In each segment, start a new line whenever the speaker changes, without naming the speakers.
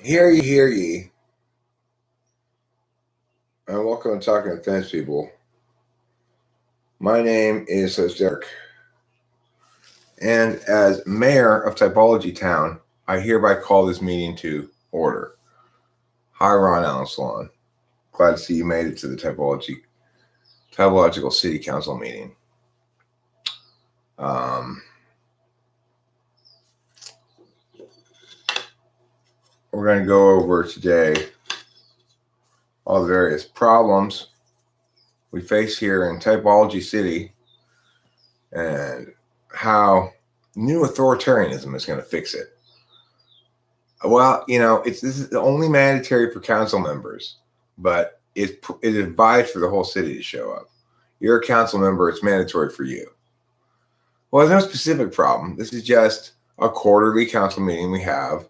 Hear ye. And welcome to Talking to Fence People. My name is Derek. And as mayor of Typology Town, I hereby call this meeting to order. Hi, Ron Allen Salon. Glad to see you made it to the Typological City Council meeting. We're going to go over today all the various problems we face here in Typology City and how new authoritarianism is going to fix it. Well, this is only mandatory for council members, but it is advised for the whole city to show up. You're a council member, it's mandatory for you. Well, there's no specific problem. This is just a quarterly council meeting we have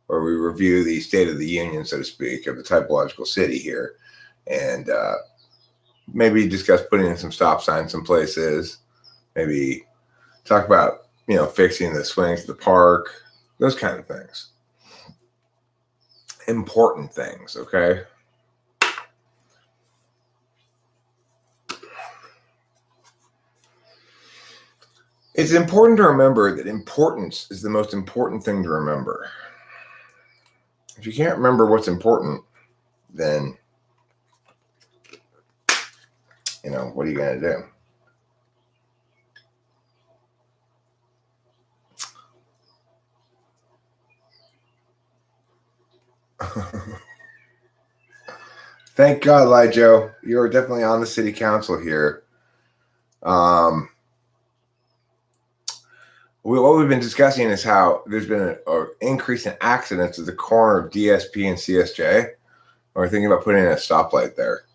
where we review the state of the union, so to speak, of the typological city here, and maybe discuss putting in some stop signs some places, maybe talk about, fixing the swings to the park, those kind of things. Important things, okay? It's important to remember that importance is the most important thing to remember. If you can't remember what's important, then, what are you going to do? Thank God, Lijo. You're definitely on the city council here. What we've been discussing is how there's been an increase in accidents at the corner of DSP and CSJ. We're thinking about putting in a stoplight there.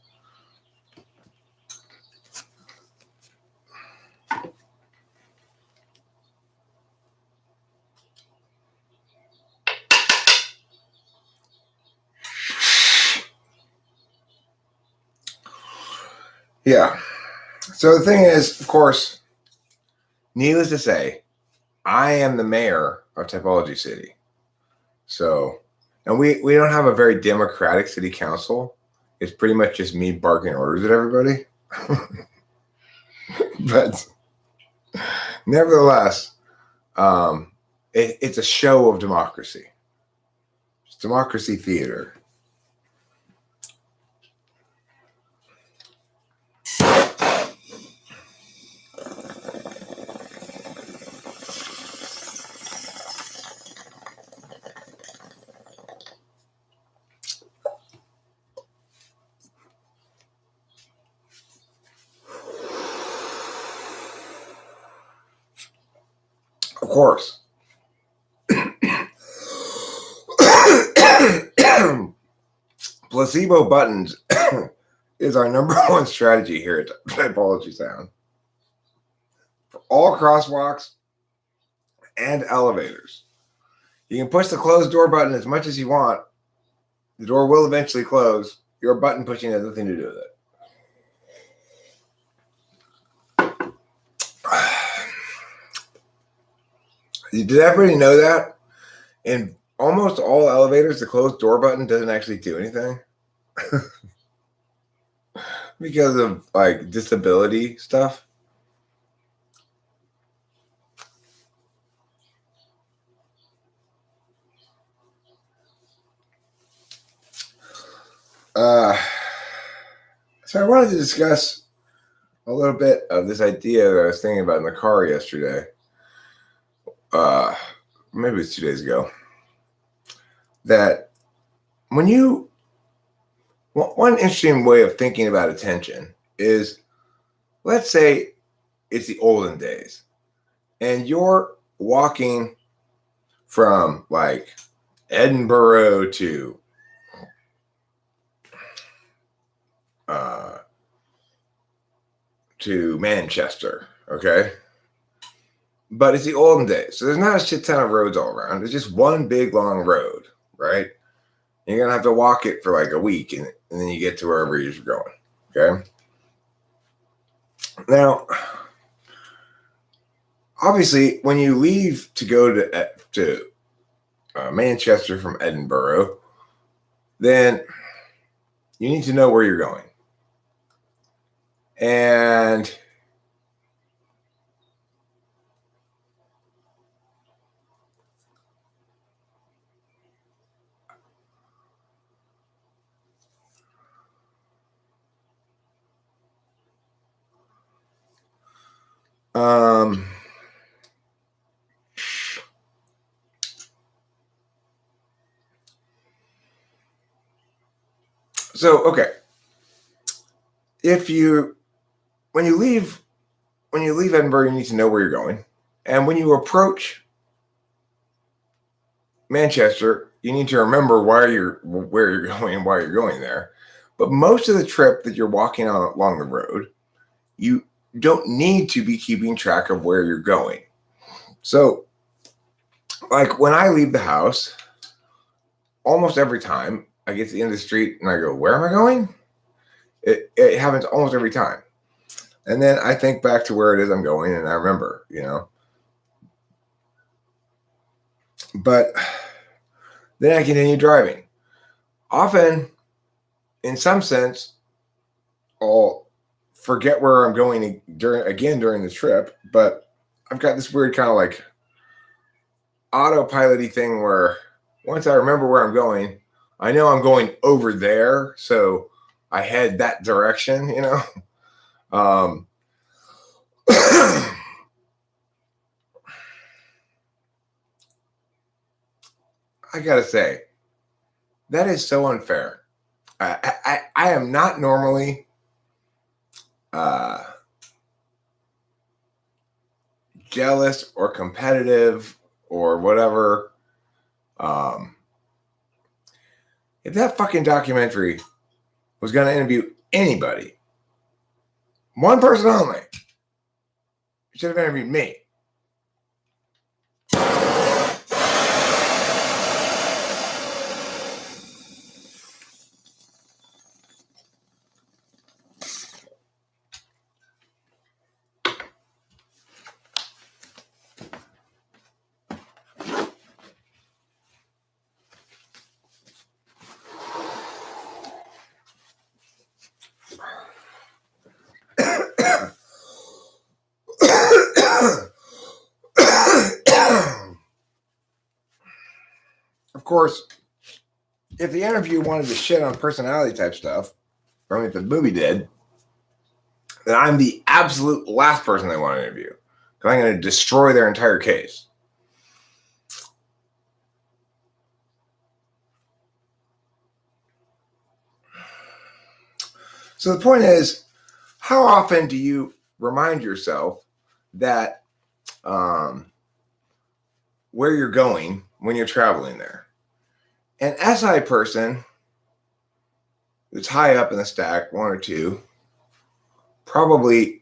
Yeah. So the thing is, of course, needless to say, I am the mayor of Typology City. So, and we don't have a very democratic city council. It's pretty much just me barking orders at everybody. But nevertheless, it's a show of democracy. It's democracy theater. Of course. Placebo buttons is our number one strategy here at Typology Town. For all crosswalks and elevators. You can push the closed door button as much as you want. The door will eventually close. Your button pushing has nothing to do with it. Did everybody know that? In almost all elevators, the closed door button doesn't actually do anything. Because of disability stuff. So I wanted to discuss a little bit of this idea that I was thinking about in the car yesterday. Maybe it's 2 days ago. That one interesting way of thinking about attention is, let's say it's the olden days and you're walking from Edinburgh to Manchester, okay? But it's the olden days, so there's not a shit ton of roads all around. There's just one big long road, right? You're gonna have to walk it for a week, and then you get to wherever you're going, okay? Now, obviously, when you leave to go to Manchester from Edinburgh, then you need to know where you're going. And so okay, when you leave Edinburgh, you need to know where you're going, and when you approach Manchester, you need to remember where you're going and why you're going there. But most of the trip that you're walking on along the road, you don't need to be keeping track of where you're going. So, like when I leave the house, almost every time I get to the end of the street and I go, where am I going? It happens almost every time. And then I think back to where it is I'm going and I remember, But then I continue driving. Often, in some sense, I'll forget where I'm going during the trip, but I've got this weird kind of like autopilot-y thing where once I remember where I'm going, I know I'm going over there, so I head that direction, I gotta say, that is so unfair. I am not normally jealous or competitive or whatever. If that fucking documentary was going to interview anybody, one person only, it should have interviewed me. Of course, if the interview wanted to shit on personality type stuff, or if the movie did, then I'm the absolute last person they want to interview. Because I'm going to destroy their entire case. So the point is, how often do you remind yourself that where you're going when you're traveling there? An SI person that's high up in the stack, one or two, probably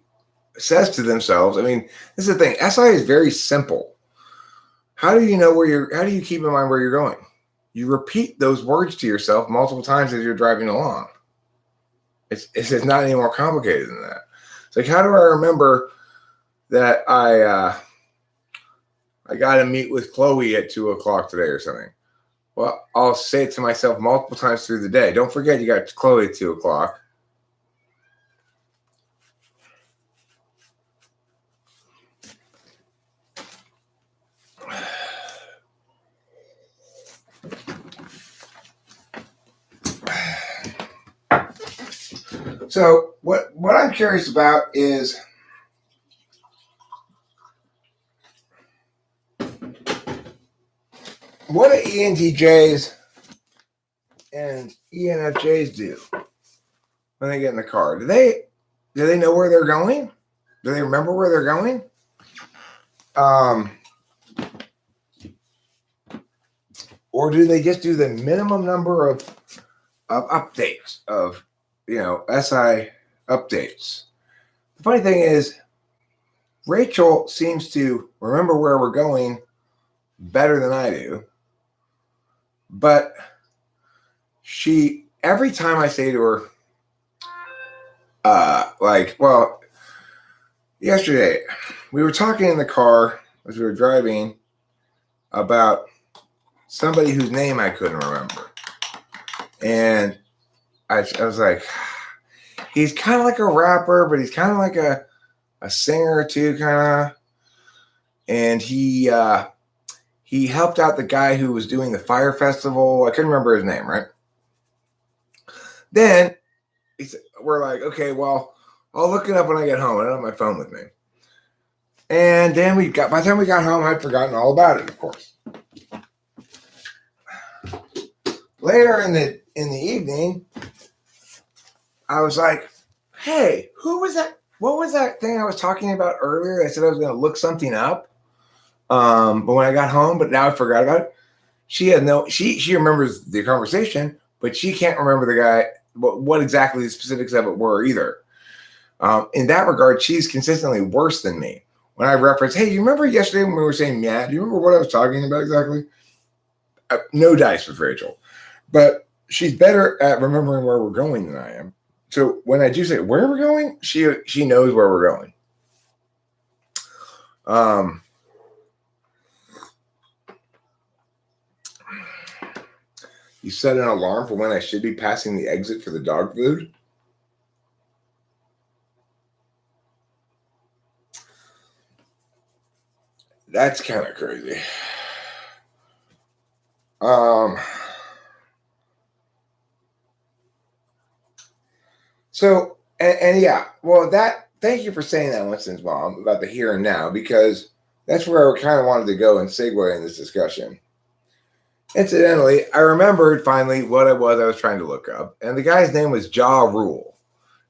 says to themselves, I mean, this is the thing, SI is very simple. How do you keep in mind where you're going? You repeat those words to yourself multiple times as you're driving along. It's not any more complicated than that. It's like, how do I remember that I got to meet with Chloe at 2:00 today or something? Well, I'll say it to myself multiple times through the day. Don't forget you got Chloe at 2:00. So what I'm curious about is what do ENTJs and ENFJs do when they get in the car? Do they know where they're going? Do they remember where they're going? Or do they just do the minimum number of updates of SI updates? The funny thing is, Rachel seems to remember where we're going better than I do. But every time I say to her, yesterday, we were talking in the car as we were driving about somebody whose name I couldn't remember. And I was like, he's kind of like a rapper, but he's kind of like a singer too, kind of. And he helped out the guy who was doing the fire festival. I couldn't remember his name, right? Then we're like, okay, well, I'll look it up when I get home. I don't have my phone with me. And then by the time we got home, I'd forgotten all about it, of course. Later in the evening, I was like, hey, who was that? What was that thing I was talking about earlier? I said I was going to look something up. But when I got home, but now I forgot about it. She remembers the conversation, but she can't remember the guy, what exactly the specifics of it were either. In that regard, she's consistently worse than me. When I reference, hey, you remember yesterday when we were saying, yeah, do you remember what I was talking about exactly? No dice with Rachel. But she's better at remembering where we're going than I am. So when I do say where we're going, she knows where we're going. You set an alarm for when I should be passing the exit for the dog food? That's kind of crazy. So, and yeah, well, thank you for saying that, Winston's mom, about the here and now, because that's where I kind of wanted to go and segue in this discussion. Incidentally, I remembered finally what it was I was trying to look up, and the guy's name was Ja Rule.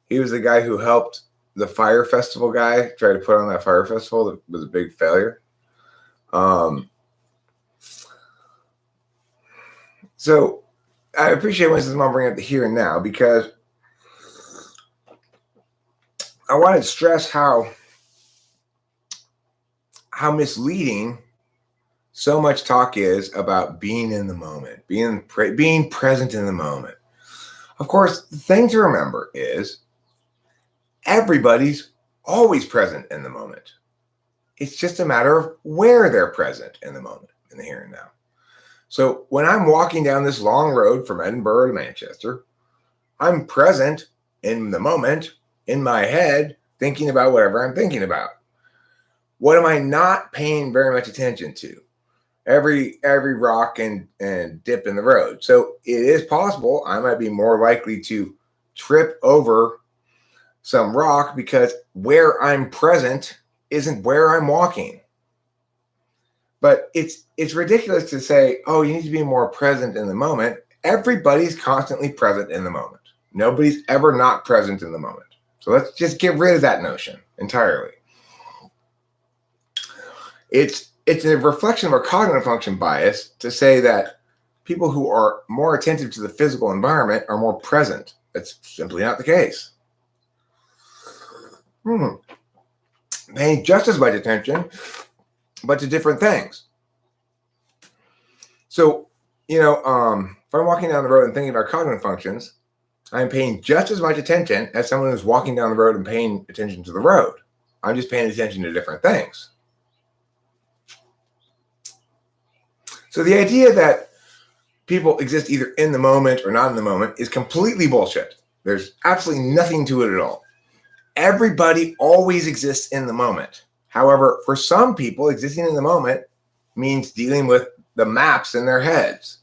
He was the guy who helped the fire festival guy try to put on that fire festival that was a big failure. So I appreciate Winston's mom bringing up the here and now, because I wanted to stress how misleading so much talk is about being in the moment, being present in the moment. Of course, the thing to remember is everybody's always present in the moment. It's just a matter of where they're present in the moment, in the here and now. So when I'm walking down this long road from Edinburgh to Manchester, I'm present in the moment, in my head, thinking about whatever I'm thinking about. What am I not paying very much attention to? Every rock and dip in the road. So it is possible I might be more likely to trip over some rock because where I'm present isn't where I'm walking. But it's ridiculous to say, oh, you need to be more present in the moment. Everybody's constantly present in the moment. Nobody's ever not present in the moment. So let's just get rid of that notion entirely. It's a reflection of our cognitive function bias to say that people who are more attentive to the physical environment are more present. That's simply not the case. Paying just as much attention, but to different things. So, if I'm walking down the road and thinking about cognitive functions, I'm paying just as much attention as someone who's walking down the road and paying attention to the road. I'm just paying attention to different things. So the idea that people exist either in the moment or not in the moment is completely bullshit. There's absolutely nothing to it at all. Everybody always exists in the moment. However, for some people, existing in the moment means dealing with the maps in their heads.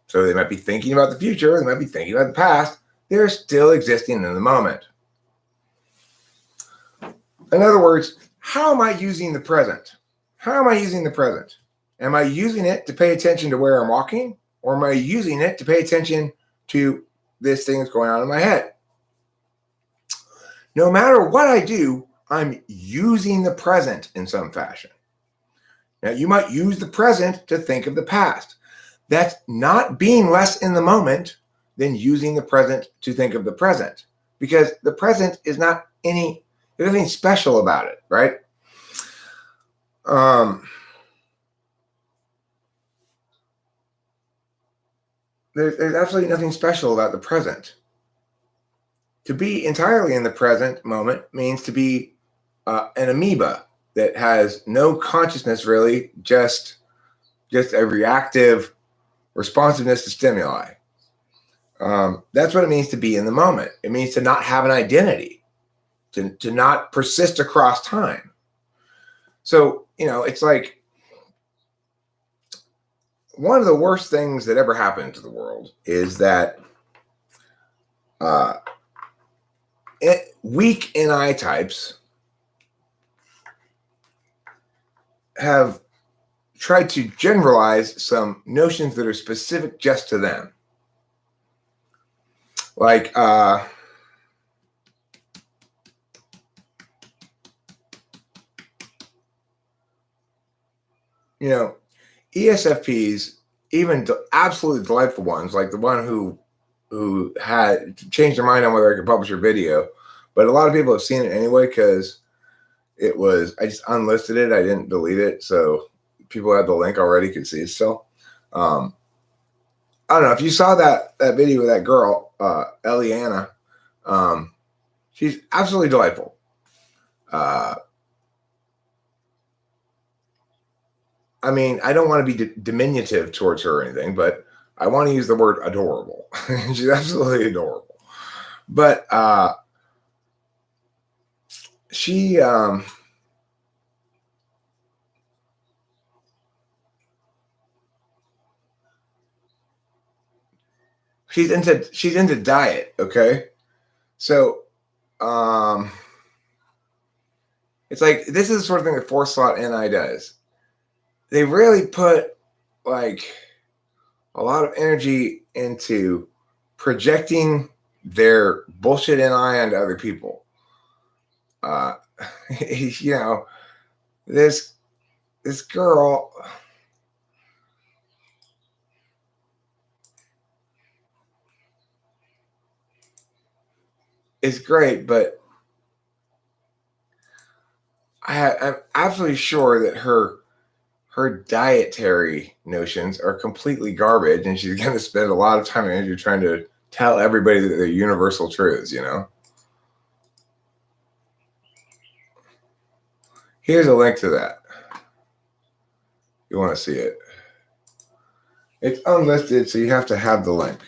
So they might be thinking about the future, they might be thinking about the past. They're still existing in the moment. In other words, how am I using the present? How am I using the present? Am I using it to pay attention to where I'm walking? Or am I using it to pay attention to this thing that's going on in my head? No matter what I do, I'm using the present in some fashion. Now, you might use the present to think of the past. That's not being less in the moment than using the present to think of the present, because the present is not there's nothing special about it, right? There's absolutely nothing special about the present. To be entirely in the present moment means to be an amoeba that has no consciousness, really, just a reactive responsiveness to stimuli. That's what it means to be in the moment. It means to not have an identity, to not persist across time. So, it's like one of the worst things that ever happened to the world is that weak NI types have tried to generalize some notions that are specific just to them. Like, ESFPs, even absolutely delightful ones, like the one who had changed their mind on whether I could publish her video, but a lot of people have seen it anyway because I just unlisted it. I didn't delete it, so people had the link already, could see it still. I don't know if you saw that video with that girl, Eliana. She's absolutely delightful. I mean, I don't want to be diminutive towards her or anything, but I want to use the word adorable. She's absolutely adorable. But she's into diet, okay? So it's like this is the sort of thing that 4 slot NI does. They really put like a lot of energy into projecting their bullshit NI onto other people. This girl is great, but I'm absolutely sure that her dietary notions are completely garbage, and she's going to spend a lot of time and energy trying to tell everybody that they're universal truths, Here's a link to that. You want to see it. It's unlisted, so you have to have the link.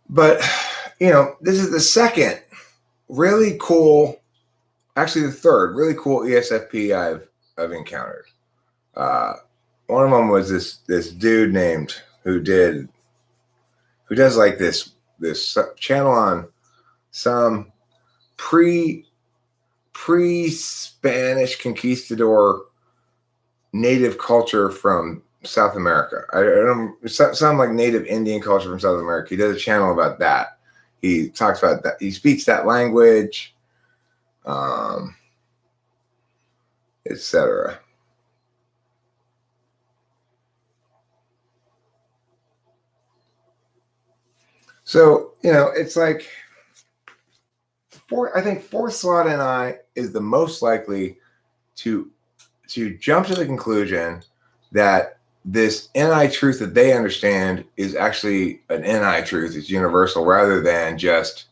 But, this is the second really cool, actually the third really cool ESFP I've encountered. One of them was this dude named who does like this channel on some pre-Spanish conquistador native culture from South America. I don't some like native Indian culture from South America. He does a channel about that. He talks about that. He speaks that language, etc. So, it's like I think 4 slot NI is the most likely to jump to the conclusion that this NI truth that they understand is actually an NI truth. It's universal rather than just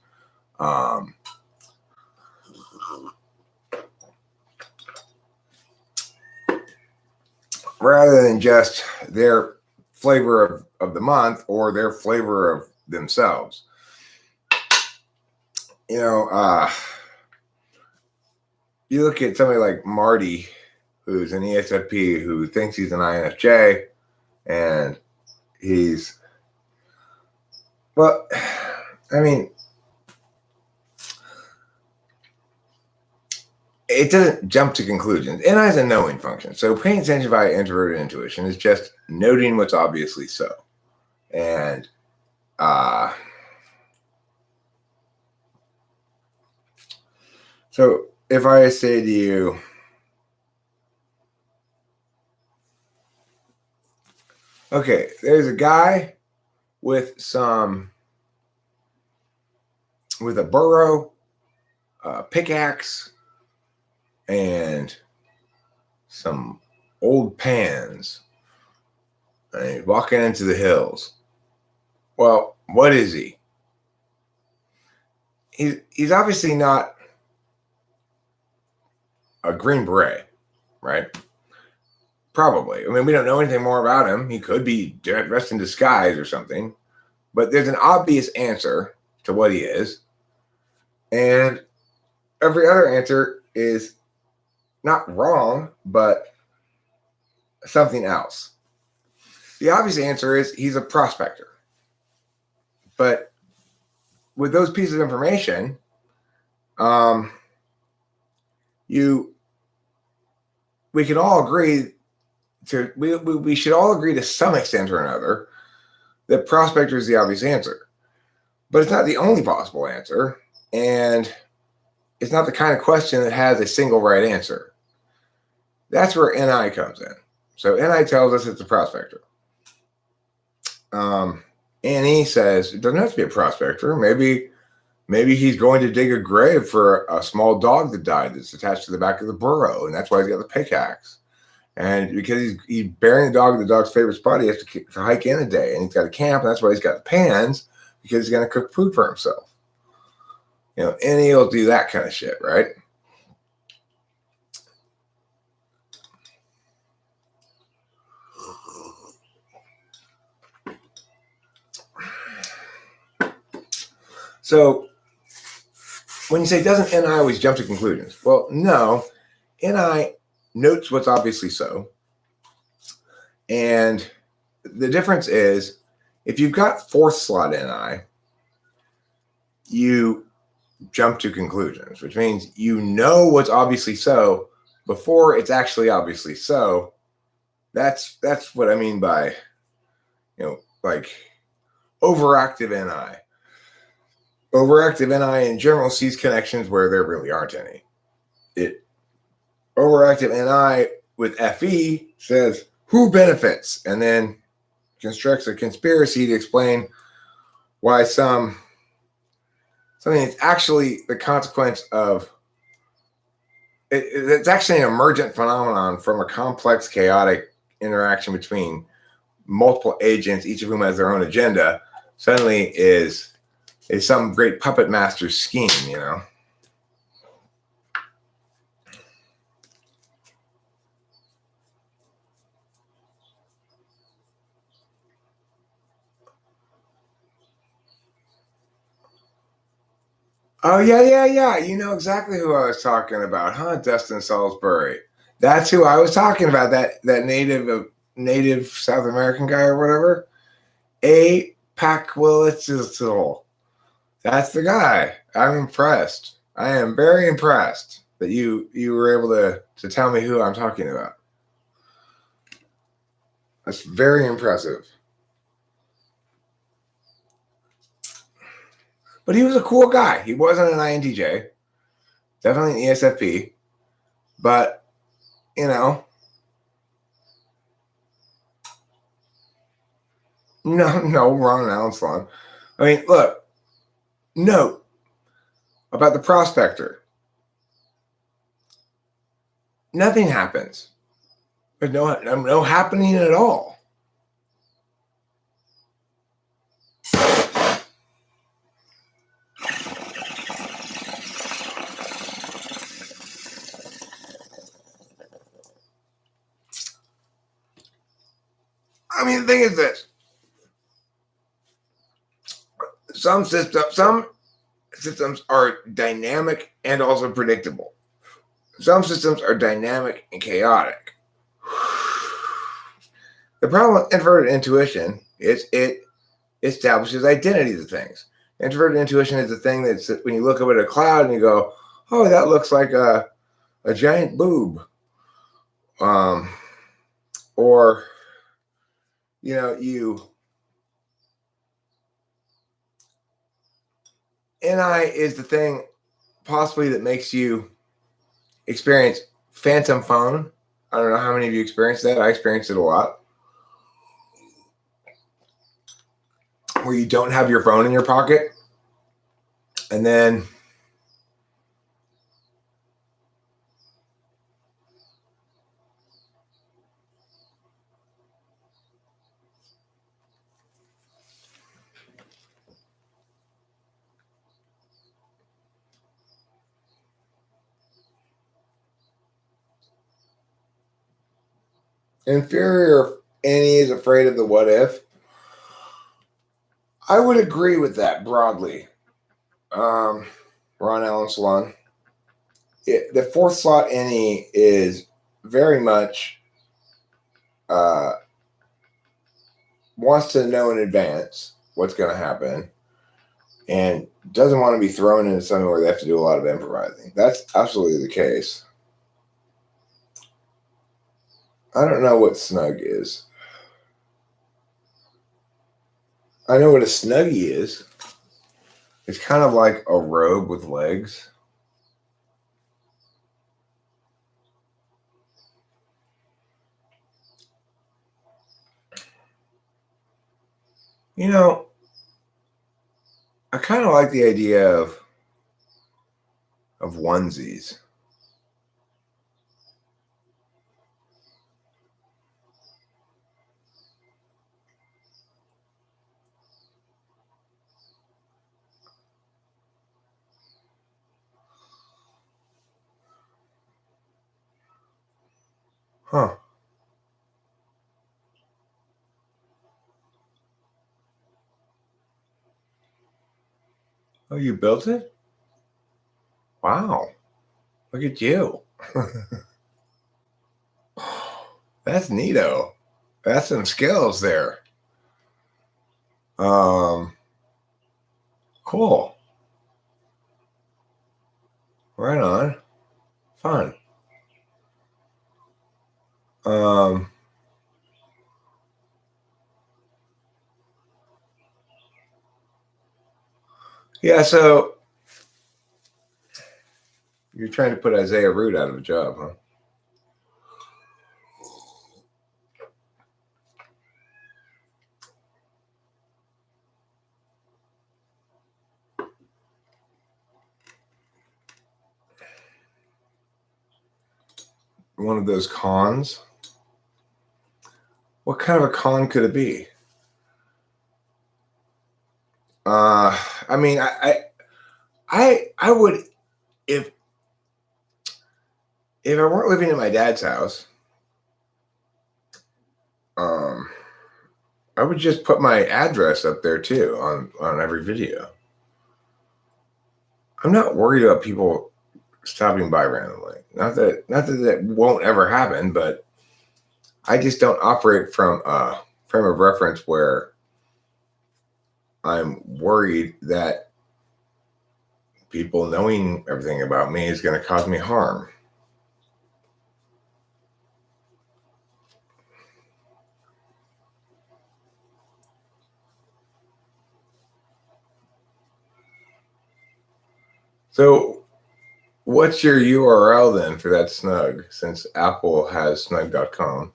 their flavor of the month or their flavor of themselves. You look at somebody like Marty, who's an ESFP, who thinks he's an INFJ, and it doesn't jump to conclusions. NI is a knowing function. So paying attention via introverted intuition is just noting what's obviously so. And so if I say to you, okay, there's a guy with a burrow, pickaxe, and some old pans, and he's walking into the hills. Well, what is he? He's obviously not a Green Beret, right? Probably. I mean, we don't know anything more about him. He could be dressed in disguise or something. But there's an obvious answer to what he is. And every other answer is not wrong, but something else. The obvious answer is he's a prospector. But with those pieces of information, we can all agree we should all agree to some extent or another that prospector is the obvious answer. But it's not the only possible answer, and it's not the kind of question that has a single right answer. That's where NI comes in. So NI tells us it's a prospector. NE says it doesn't have to be a prospector. Maybe he's going to dig a grave for a small dog that died that's attached to the back of the burrow, and that's why he's got the pickaxe. And because he's burying the dog in the dog's favorite spot, he has to hike in a day, and he's got a camp, and that's why he's got the pans, because he's going to cook food for himself. You know, and he'll do that kind of shit, right? So when you say, doesn't NI always jump to conclusions? Well, no. NI notes what's obviously so. And the difference is, if you've got fourth slot NI, you jump to conclusions, which means you know what's obviously so before it's actually obviously so. That's what I mean by, like overactive NI. Overactive NI in general sees connections where there really aren't any. Overactive NI with FE says who benefits, and then constructs a conspiracy to explain why something that's actually the consequence of it's actually an emergent phenomenon from a complex, chaotic interaction between multiple agents, each of whom has their own agenda, suddenly is some great puppet master scheme, you know. Oh, yeah. You know exactly who I was talking about, huh, Dustin Salisbury? That's who I was talking about, that native South American guy or whatever. A. Pakwilitzel. That's the guy. I'm impressed. I am very impressed that you were able to tell me who I'm talking about. That's very impressive. But he was a cool guy. He wasn't an INTJ. Definitely an ESFP. But, no, wrong Alan Sloan. I mean, look, note about the prospector. Nothing happens. There's no happening at all. I mean, the thing is this. Some systems are dynamic and also predictable. Some systems are dynamic and chaotic. The problem with introverted intuition is it establishes identities of things. Introverted intuition is the thing that's when you look up at a cloud and you go, oh, that looks like a giant boob. Or, NI is the thing possibly that makes you experience phantom phone. I don't know how many of you experienced that. I experienced it a lot. Where you don't have your phone in your pocket, and then Inferior any is afraid of the what if. I would agree with that broadly. Ron Allen Salon. The fourth slot any is very much wants to know in advance what's going to happen and doesn't want to be thrown into something where they have to do a lot of improvising. That's absolutely the case. I don't know what snug is. I know what a snuggie is. It's kind of like a robe with legs. You know, I kind of like the idea of onesies. Huh. Oh, you built it? Wow. Look at you. That's neato. That's some skills there. Cool. Right on. Fun. Yeah, so you're trying to put Isaiah Root out of a job, huh? One of those cons. What kind of a con could it be? I mean, I would if I weren't living in my dad's house, I would just put my address up there too on every video. I'm not worried about people stopping by randomly. Not that that won't ever happen, but I just don't operate from a frame of reference where I'm worried that people knowing everything about me is going to cause me harm. So, what's your URL then for that snug, since Apple has snug.com?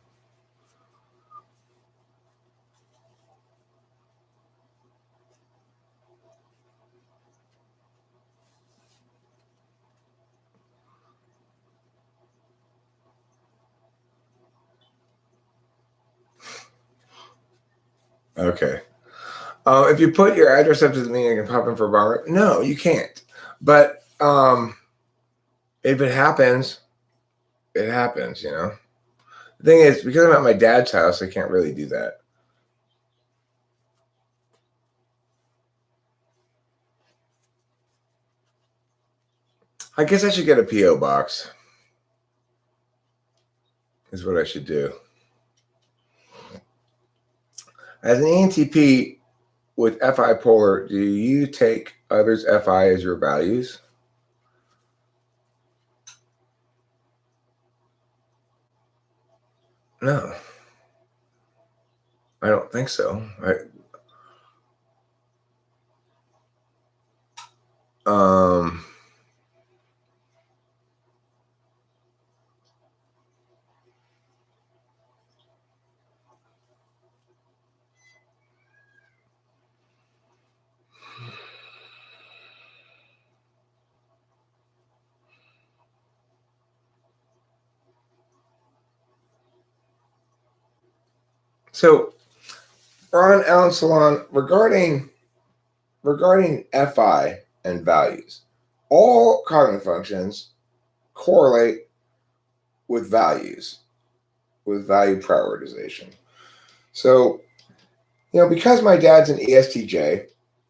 Okay. If you put your address up to the meeting, I can pop in for a bar. No, you can't. But if it happens, it happens, you know? The thing is, because I'm at my dad's house, I can't really do that. I guess I should get a P.O. box, is what I should do. As an ENTP with FI polar, do you take others' FI as your values? No, I don't think so. So, Ron Allen Salon, regarding FI and values, all cognitive functions correlate with values. with value prioritization. So, because my dad's an ESTJ,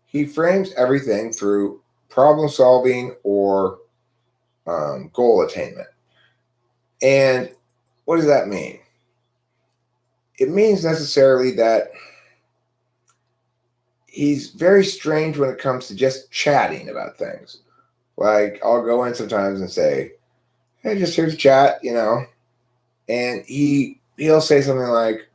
he frames everything through problem solving or goal attainment. And what does that mean? It means necessarily that he's very strange when it comes to just chatting about things. Like, I'll go in sometimes and say, hey, just here to chat, and he'll say something like,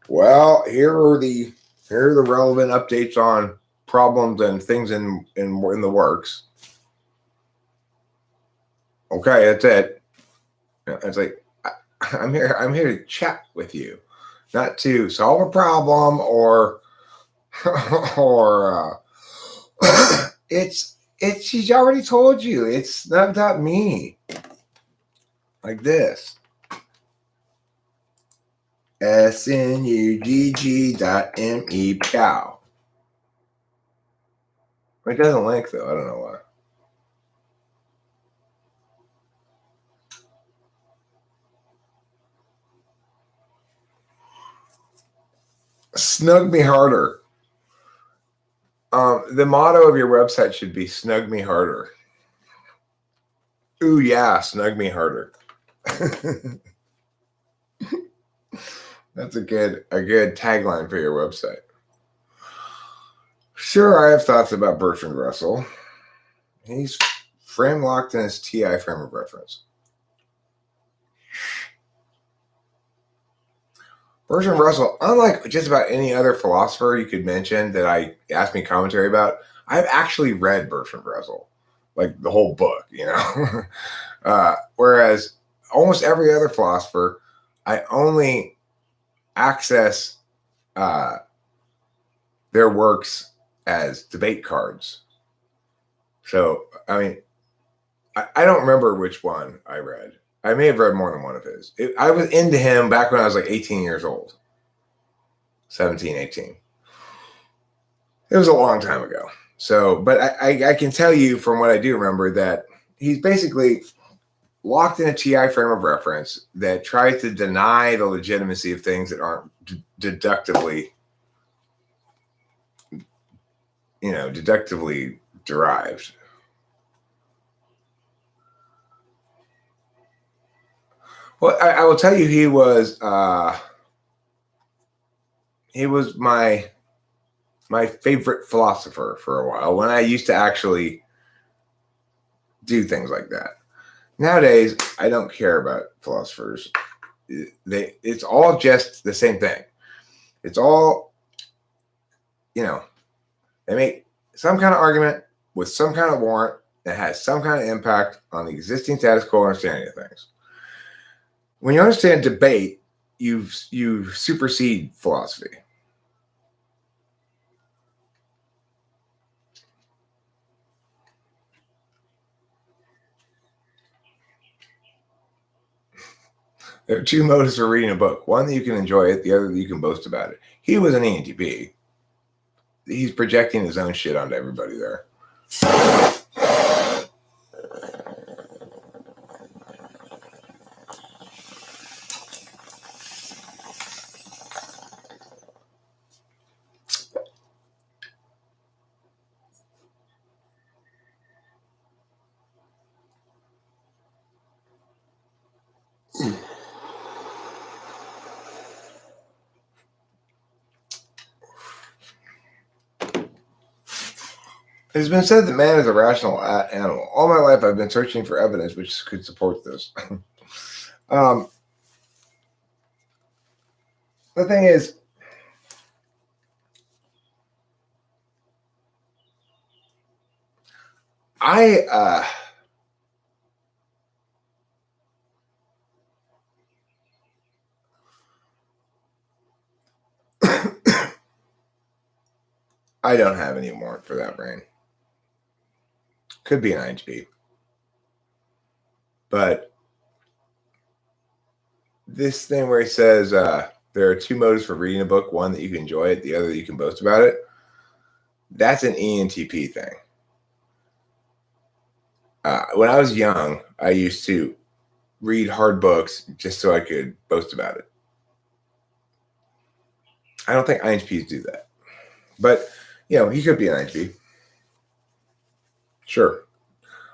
well, here are the relevant updates on problems and things in the works. Okay, that's it. It's like, I'm here to chat with you, not to solve a problem or it's she's already told you it's not about me. Like this. SNUGG.me pow. It doesn't link though. I don't know why. Snug me harder. The motto of your website should be "Snug me harder." Ooh yeah, snug me harder. That's a good tagline for your website. Sure, I have thoughts about Bertrand Russell. He's frame locked in his TI frame of reference. Bertrand Russell, unlike just about any other philosopher you could mention that I asked me commentary about, I've actually read Bertrand Russell, like the whole book, whereas almost every other philosopher, I only access their works as debate cards. So, I mean, I don't remember which one I read. I may have read more than one of his. I was into him back when I was like 18 years old. 17, 18. It was a long time ago. So, but I can tell you from what I do remember that he's basically locked in a TI frame of reference that tries to deny the legitimacy of things that aren't deductively derived. Well, I will tell you, he was my favorite philosopher for a while when I used to actually do things like that. Nowadays, I don't care about philosophers. It's all just the same thing. It's all, they make some kind of argument with some kind of warrant that has some kind of impact on the existing status quo understanding of things. When you understand debate, you supersede philosophy. There are two motives for reading a book. One that you can enjoy it, the other that you can boast about it. He was an ENTP. He's projecting his own shit onto everybody there. It has been said that man is a rational animal. All my life, I've been searching for evidence which could support this. The thing is, I don't have any warrant for that brain. Could be an INTP. But this thing where he says there are two motives for reading a book, one that you can enjoy it, the other that you can boast about it, that's an ENTP thing. When I was young, I used to read hard books just so I could boast about it. I don't think INTPs do that. But, he could be an INTP. Sure.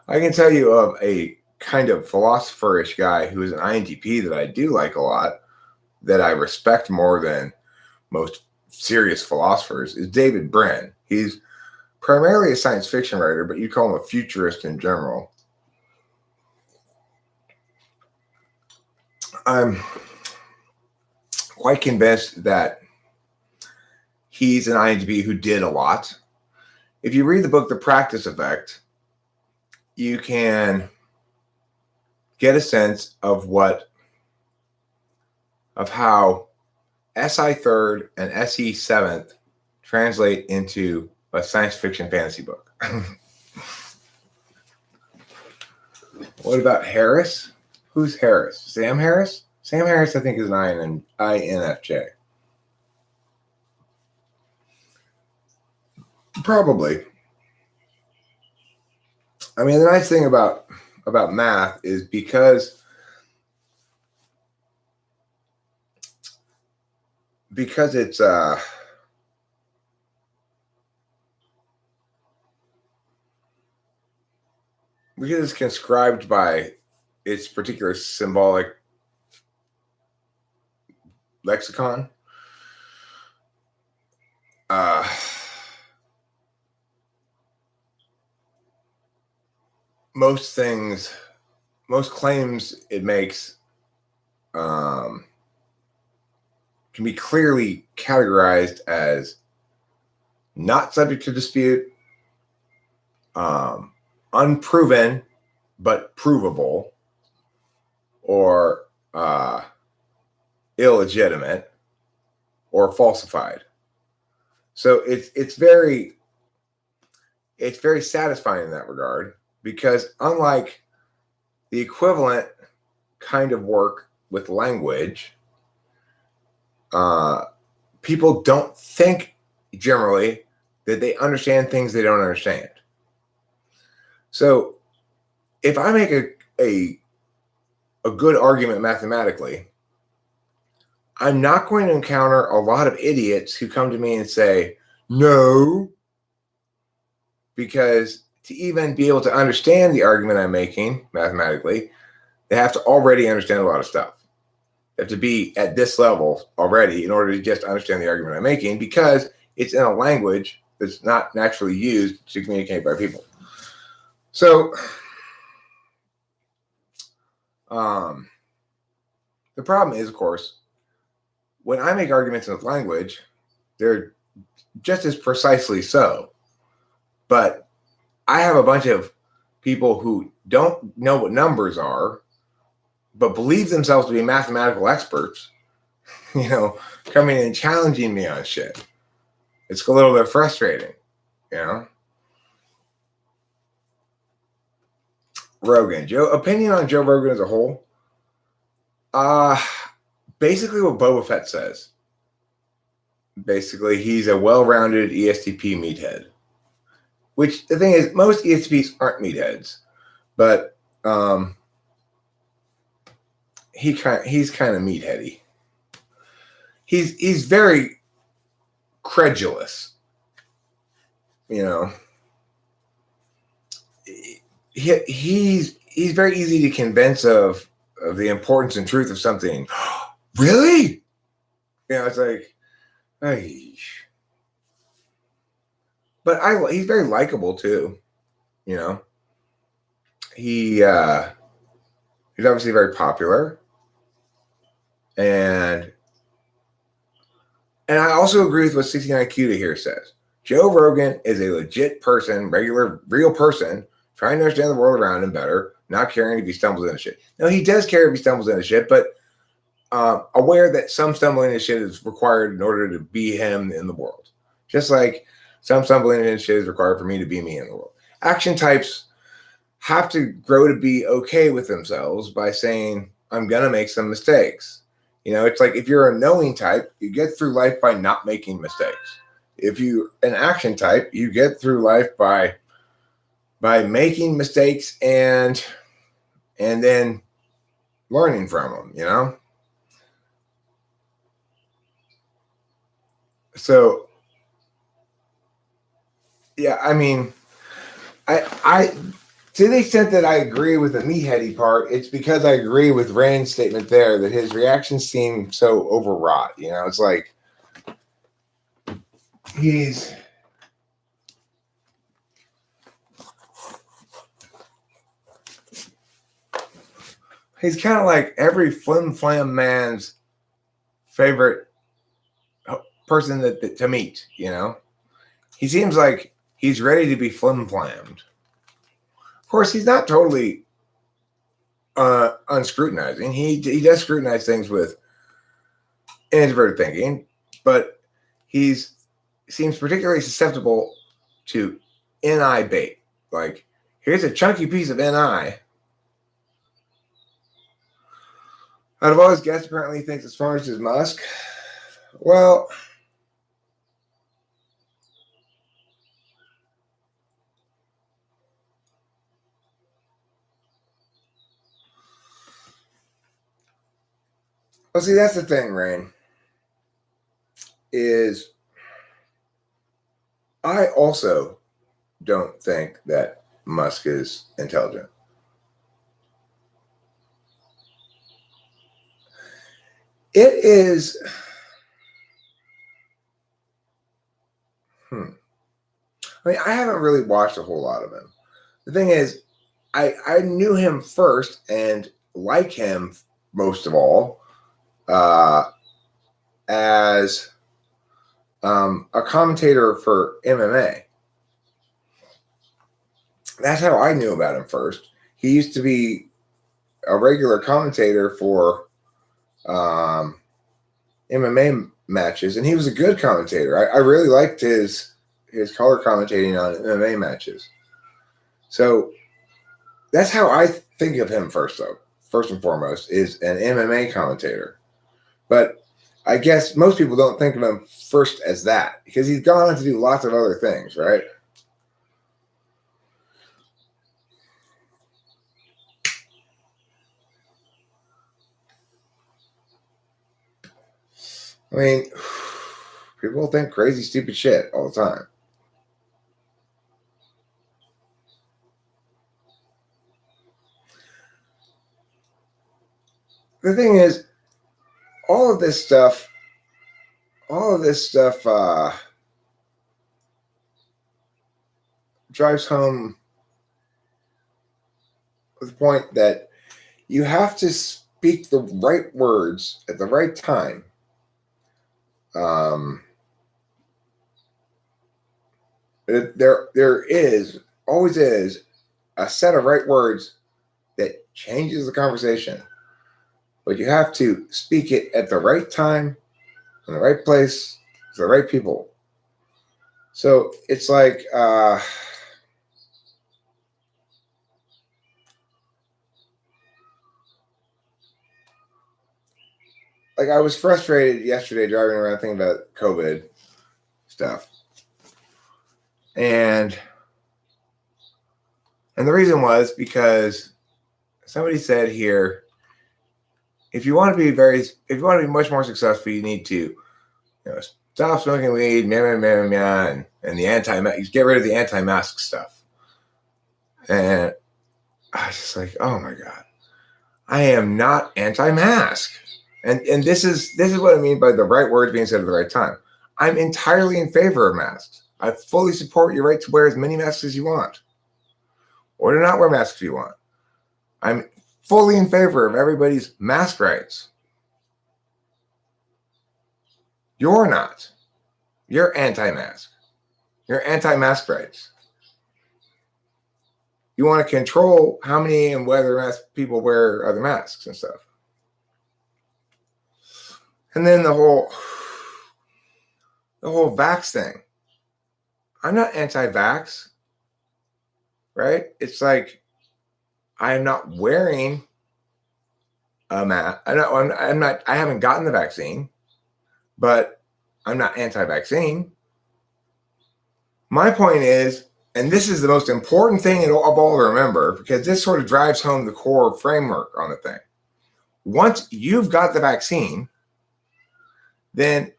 I can tell you of a kind of philosopherish guy who is an INTP that I do like a lot, that I respect more than most serious philosophers, is David Brin. He's primarily a science fiction writer, but you'd call him a futurist in general. I'm quite convinced that he's an INTP who did a lot. If you read the book The Practice Effect, you can get a sense of how SI third and SE seventh translate into a science fiction fantasy book. What about Harris? Who's Harris? Sam Harris? Sam Harris, I think, is an INFJ. Probably. I mean, the nice thing about math is because it's conscribed by its particular symbolic lexicon. Most claims it makes can be clearly categorized as not subject to dispute, unproven but provable, or illegitimate, or falsified. So it's very satisfying in that regard, because unlike the equivalent kind of work with language, people don't think generally that they understand things they don't understand. So if I make a good argument mathematically, I'm not going to encounter a lot of idiots who come to me and say, no, because to even be able to understand the argument I'm making mathematically, they have to already understand a lot of stuff. They have to be at this level already in order to just understand the argument I'm making, because it's in a language that's not naturally used to communicate by people. So, the problem is, of course, when I make arguments in language, they're just as precisely so. But I have a bunch of people who don't know what numbers are, but believe themselves to be mathematical experts, coming in and challenging me on shit. It's a little bit frustrating, Rogan. Opinion on Joe Rogan as a whole? Basically what Boba Fett says. Basically, he's a well-rounded ESTP meathead. Which, the thing is, most ESTPs aren't meatheads, but he's kind of meatheady. He's very credulous. He's very easy to convince of the importance and truth of something. Really? It's like, hey. But he's very likable too. He's obviously very popular, and I also agree with what 69Q here says. Joe Rogan is a legit person, real person, trying to understand the world around him better, not caring if he stumbles into shit. Now, he does care if he stumbles into shit, but aware that some stumbling into shit is required in order to be him in the world. Just like some stumbling into shit is required for me to be me in the world. Action types have to grow to be okay with themselves by saying, I'm going to make some mistakes. It's like if you're a knowing type, you get through life by not making mistakes. If you're an action type, you get through life by making mistakes and then learning from them, So, yeah, I mean, I to the extent that I agree with the meatheady part, it's because I agree with Rain's statement there that his reactions seem so overwrought. You know, it's like he's kind of like every flim flam man's favorite person that to meet. You know, he seems like he's ready to be flim flammed. Of course, he's not totally unscrutinizing. He does scrutinize things with introverted thinking, but he's seems particularly susceptible to NI bait. Like, here's a chunky piece of NI. Out of all his guests, apparently he thinks as smart as Musk. Well, see, that's the thing, Rain, is I also don't think that Musk is intelligent. It is. I mean, I haven't really watched a whole lot of him. The thing is, I knew him first and like him most of all as a commentator for MMA. That's how I knew about him first. He used to be a regular commentator for MMA matches, and he was a good commentator. I really liked his color commentating on MMA matches. So that's how I think of him first, though. First and foremost, is an MMA commentator. But I guess most people don't think of him first as that because he's gone on to do lots of other things, right? I mean, people think crazy, stupid shit all the time. The thing is, all of this stuff drives home the point that you have to speak the right words at the right time. There always is a set of right words that changes the conversation, but you have to speak it at the right time, in the right place, to the right people. So it's like I was frustrated yesterday driving around thinking about COVID stuff. And the reason was because somebody said here, if you want to be much more successful, you need to, stop smoking weed, and the get rid of the anti-mask stuff. And I was just like, oh my God, I am not anti-mask. And this is what I mean by the right words being said at the right time. I'm entirely in favor of masks. I fully support your right to wear as many masks as you want, or to not wear masks if you want. I'm fully in favor of everybody's mask rights. You're not. You're anti-mask. You're anti-mask rights. You want to control how many and whether people wear other masks and stuff. And then the whole vax thing. I'm not anti-vax, right? It's like I'm not wearing a mask. I haven't gotten the vaccine, but I'm not anti-vaccine. My point is, and this is the most important thing of all to remember, because this sort of drives home the core framework on the thing. Once you've got the vaccine, then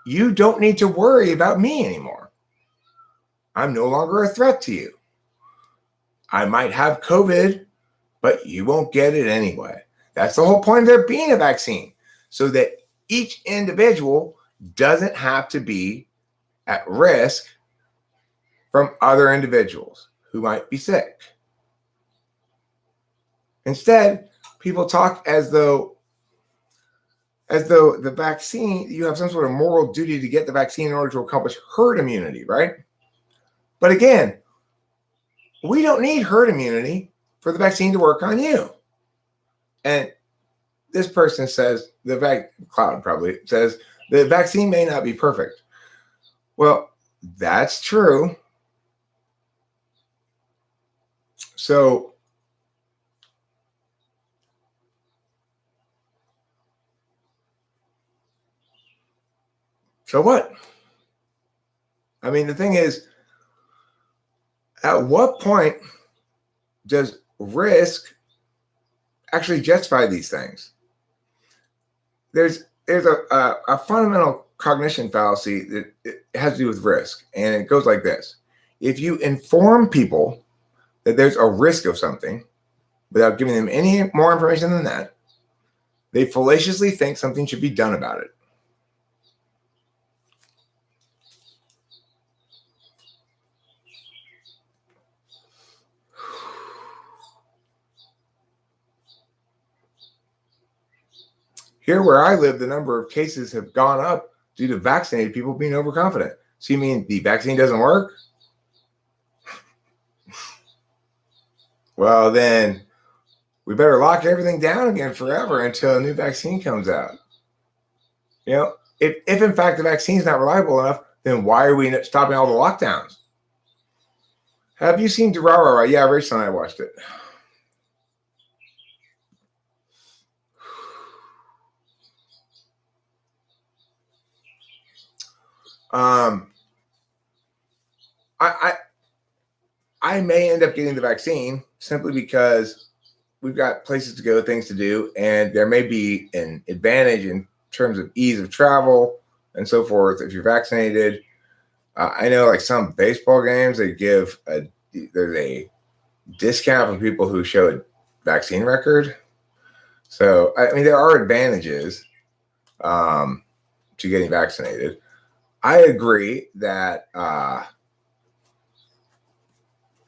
You don't need to worry about me anymore. I'm no longer a threat to you. I might have COVID, but you won't get it anyway. That's the whole point of there being a vaccine, so that each individual doesn't have to be at risk from other individuals who might be sick. Instead, people talk as though the vaccine, you have some sort of moral duty to get the vaccine in order to accomplish herd immunity, right? But again, we don't need herd immunity for the vaccine to work on you. And this person says, Cloud probably says, the vaccine may not be perfect. Well, that's true. So what? I mean, the thing is, at what point does risk actually justify these things? There's a fundamental cognition fallacy that it has to do with risk, and it goes like this. If you inform people that there's a risk of something without giving them any more information than that, they fallaciously think something should be done about it. Here where I live, the number of cases have gone up due to vaccinated people being overconfident. So you mean the vaccine doesn't work? Well, then we better lock everything down again forever until a new vaccine comes out. You know, if in fact the vaccine is not reliable enough, then why are we stopping all the lockdowns? Have you seen Durarara? Yeah, Rachel and I watched it. I may end up getting the vaccine simply because we've got places to go, things to do, and there may be an advantage in terms of ease of travel and so forth if you're vaccinated. I know, like some baseball games, there's a discount for people who show a vaccine record. So I mean, there are advantages to getting vaccinated. I agree that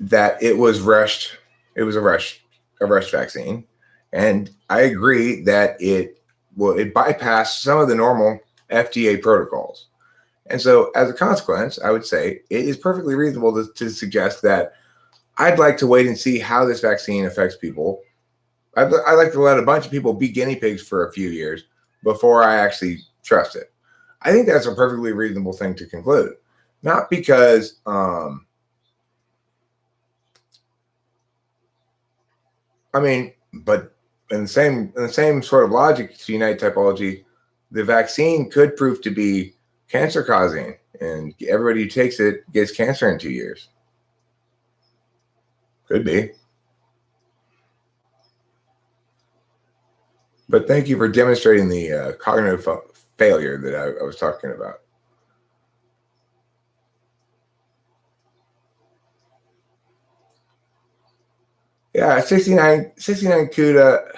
that it was rushed. It was a rushed vaccine, and I agree that it bypassed some of the normal FDA protocols. And so, as a consequence, I would say it is perfectly reasonable to suggest that I'd like to wait and see how this vaccine affects people. I'd like to let a bunch of people be guinea pigs for a few years before I actually trust it. I think that's a perfectly reasonable thing to conclude. Not because but in the same sort of logic to unite typology, the vaccine could prove to be cancer causing, and everybody who takes it gets cancer in 2 years. Could be. But thank you for demonstrating the cognitive failure that I was talking about. Yeah, 69 CUDA.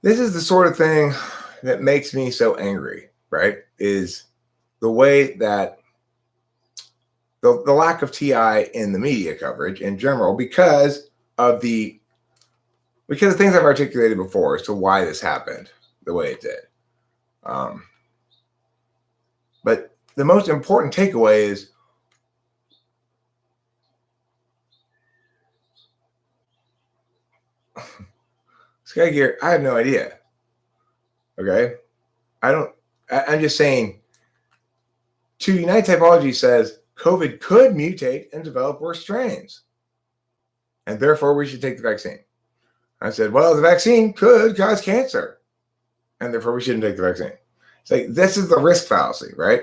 This is the sort of thing that makes me so angry, right? Is the way that the lack of TI in the media coverage in general, because of the things I've articulated before as to why this happened the way it did. But the most important takeaway is Sky Gear, I have no idea. Okay? I'm just saying, to Unite Typology says COVID could mutate and develop worse strains, and therefore we should take the vaccine. I said, well, the vaccine could cause cancer, and therefore we shouldn't take the vaccine. It's like, this is the risk fallacy, right?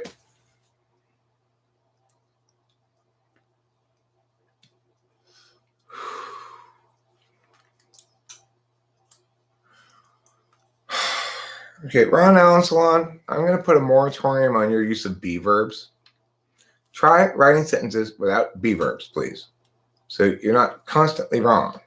Okay, Ron Allen Salon, I'm going to put a moratorium on your use of be verbs. Try writing sentences without be verbs, please, so you're not constantly wrong.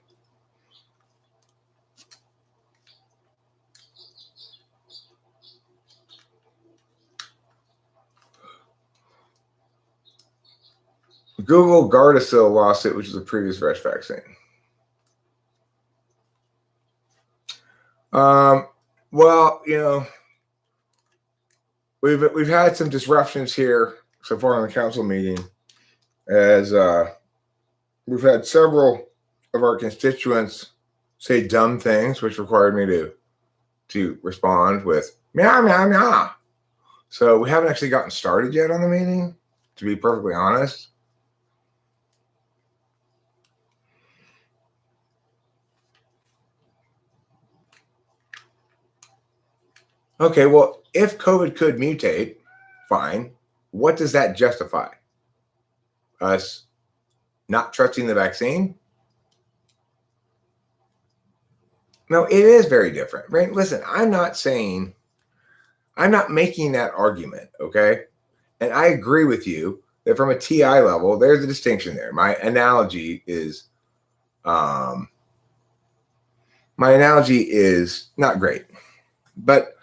Google Gardasil lawsuit, which is a previous rash vaccine. Well, we've had some disruptions here so far in the council meeting, as we've had several of our constituents say dumb things, which required me to respond with meow meow meow. So we haven't actually gotten started yet on the meeting, to be perfectly honest. Okay, well, if COVID could mutate, fine. What does that justify? Us not trusting the vaccine? No, it is very different, right? Listen, I'm not making that argument, okay? And I agree with you that from a TI level, there's a distinction there. My analogy is not great, but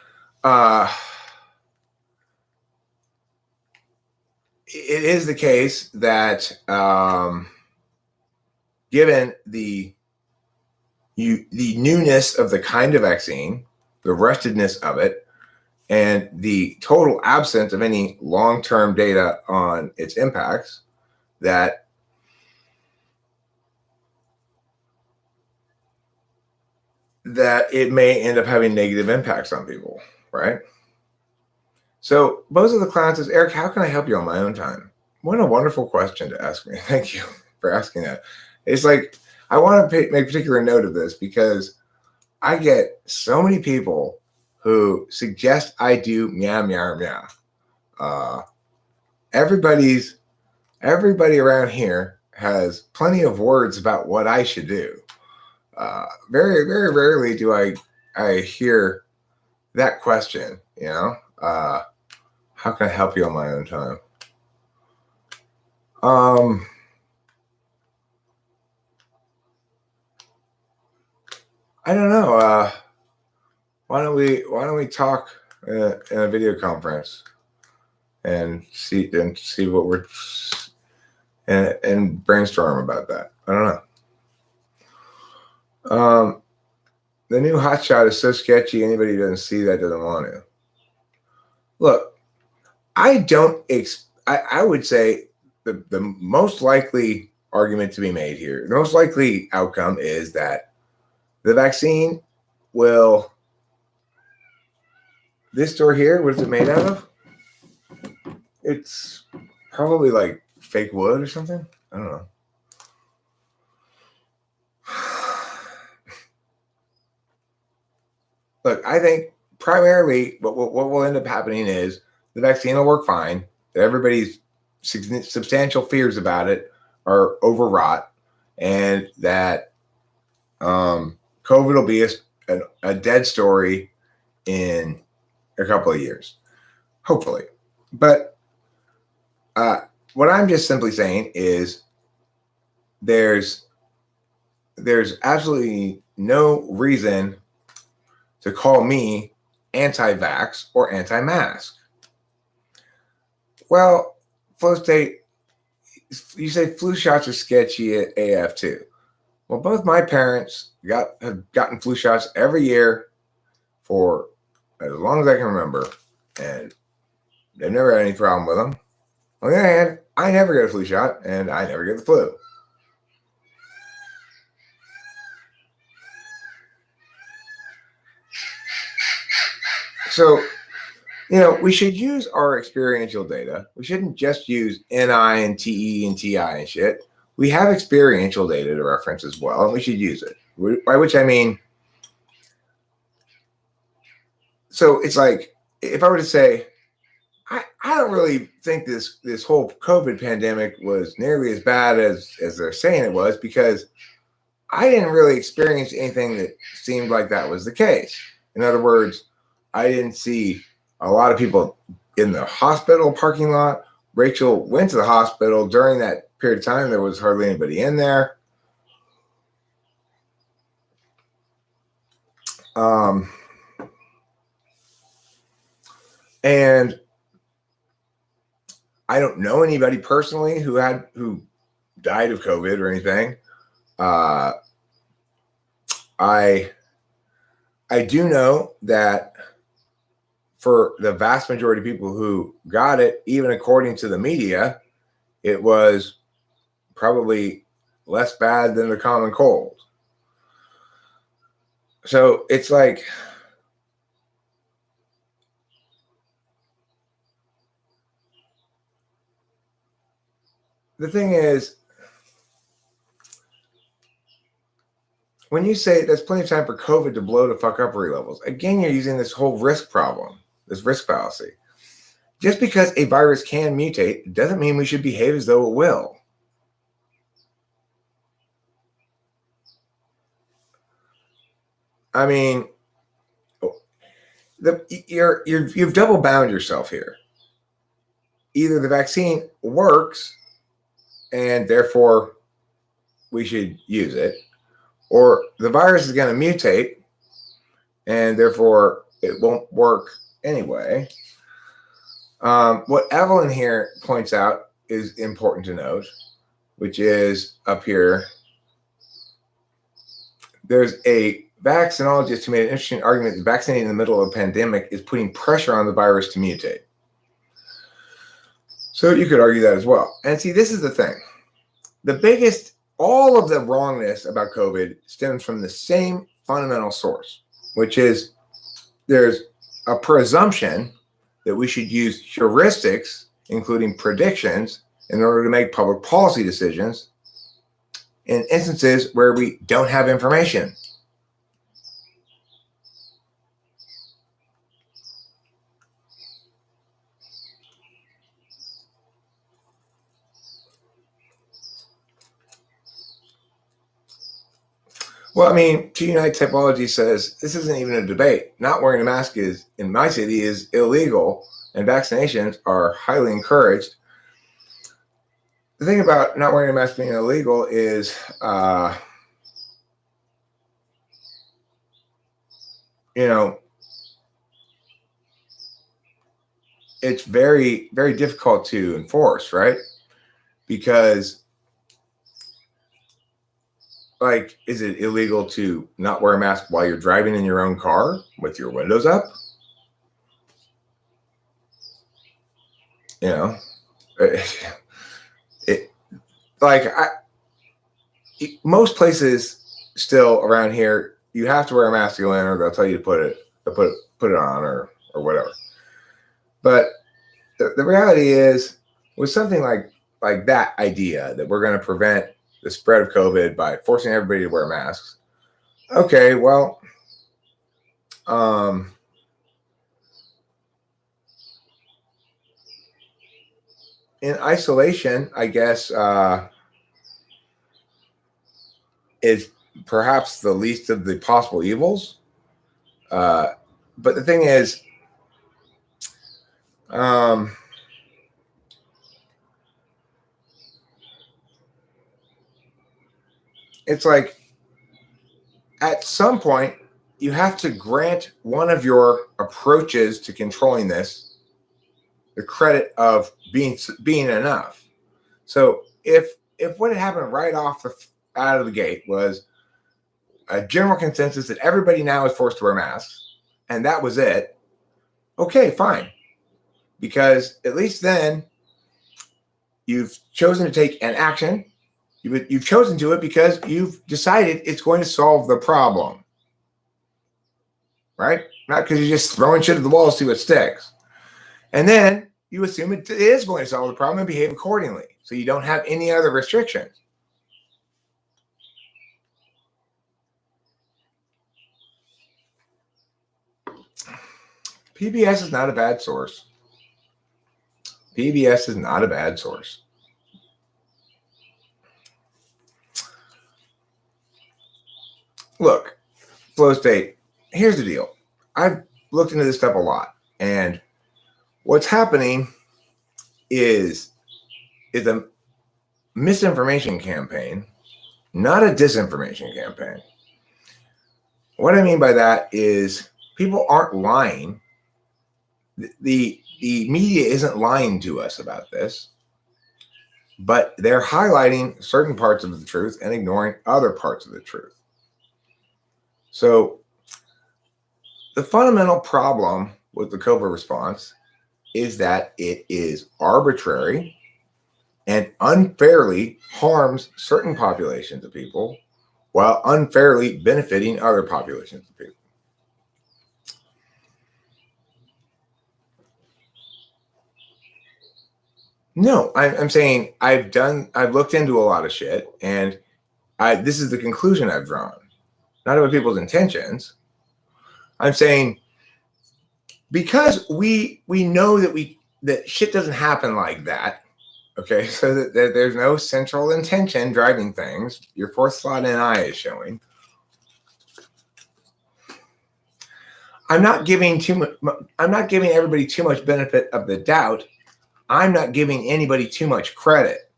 it is the case that given the newness of the kind of vaccine, the rustedness of it, and the total absence of any long-term data on its impacts, that it may end up having negative impacts on people, right? So Bozo the Clown says, Eric, how can I help you on my own time? What a wonderful question to ask me. Thank you for asking that. It's like, I want to make particular note of this because I get so many people who suggest I do meow, meow, meow. Everybody around here has plenty of words about what I should do. Very, very rarely do I hear that question, how can I help you on my own time? I don't know. Why don't we talk in a video conference and see what we're and brainstorm about that? I don't know. The new hotshot is so sketchy. Anybody who doesn't see that doesn't want to. Look, I would say the most likely argument to be made here, the most likely outcome is that the vaccine will. This door here, what is it made out of? It's probably like fake wood or something. I don't know. Look, I think primarily what will end up happening is the vaccine will work fine. That everybody's substantial fears about it are overwrought, and that COVID will be a dead story in a couple of years, hopefully. But what I'm just simply saying is there's absolutely no reason to call me anti-vax or anti-mask. Well, Flow State, you say flu shots are sketchy at AF too. Well, both my parents have gotten flu shots every year for as long as I can remember, and they've never had any problem with them. On the other hand, I never get a flu shot, and I never get the flu. So, we should use our experiential data. We shouldn't just use NI and TE and TI and shit. We have experiential data to reference as well, and we should use it. By which I mean, so it's like, if I were to say, I don't really think this whole COVID pandemic was nearly as bad as they're saying it was, because I didn't really experience anything that seemed like that was the case. In other words, I didn't see a lot of people in the hospital parking lot. Rachel went to the hospital during that period of time. There was hardly anybody in there. And I don't know anybody personally who died of COVID or anything. I do know that for the vast majority of people who got it, even according to the media, it was probably less bad than the common cold. So it's like, the thing is, when you say there's plenty of time for COVID to blow to fuck up levels, again, you're using this whole risk problem, this risk fallacy. Just because a virus can mutate doesn't mean we should behave as though it will. I mean, you've double bound yourself here. Either the vaccine works and therefore we should use it, or the virus is going to mutate and therefore it won't work anyway. What Evelyn here points out is important to note, which is up here. There's a vaccinologist who made an interesting argument that vaccinating in the middle of a pandemic is putting pressure on the virus to mutate. So you could argue that as well. And see, this is the thing. All of the wrongness about COVID stems from the same fundamental source, which is there's a presumption that we should use heuristics, including predictions, in order to make public policy decisions in instances where we don't have information. Well, I mean, Unite Typology says this isn't even a debate. Not wearing a mask in my city is illegal, and vaccinations are highly encouraged. The thing about not wearing a mask being illegal is, it's very, very difficult to enforce, right? Because, like, is it illegal to not wear a mask while you're driving in your own car with your windows up? Most places still around here, you have to wear a mask to go in, or they'll tell you to put it on or whatever. But the reality is, with something like that idea that we're going to prevent the spread of COVID by forcing everybody to wear masks. Okay, well, in isolation, I guess, is perhaps the least of the possible evils. But the thing is, it's like, at some point, you have to grant one of your approaches to controlling this the credit of being enough. So if what had happened right off out of the gate was a general consensus that everybody now is forced to wear masks, and that was it, okay, fine. Because at least then you've chosen to take an action. You've chosen to it because you've decided it's going to solve the problem, right? Not because you're just throwing shit at the wall to see what sticks. And then you assume it is going to solve the problem and behave accordingly. So you don't have any other restrictions. PBS is not a bad source. PBS is not a bad source. Look, flow state, here's the deal. I've looked into this stuff a lot, and what's happening is a misinformation campaign, not a disinformation campaign. What I mean by that is people aren't lying. The media isn't lying to us about this, but they're highlighting certain parts of the truth and ignoring other parts of the truth. So the fundamental problem with the COVID response is that it is arbitrary and unfairly harms certain populations of people while unfairly benefiting other populations of people. No, I'm saying I've looked into a lot of shit, and this is the conclusion I've drawn. Not about people's intentions. I'm saying because we know that shit doesn't happen like that. Okay, so that there's no central intention driving things. Your fourth slot in I is showing. I'm not giving everybody too much benefit of the doubt. I'm not giving anybody too much credit.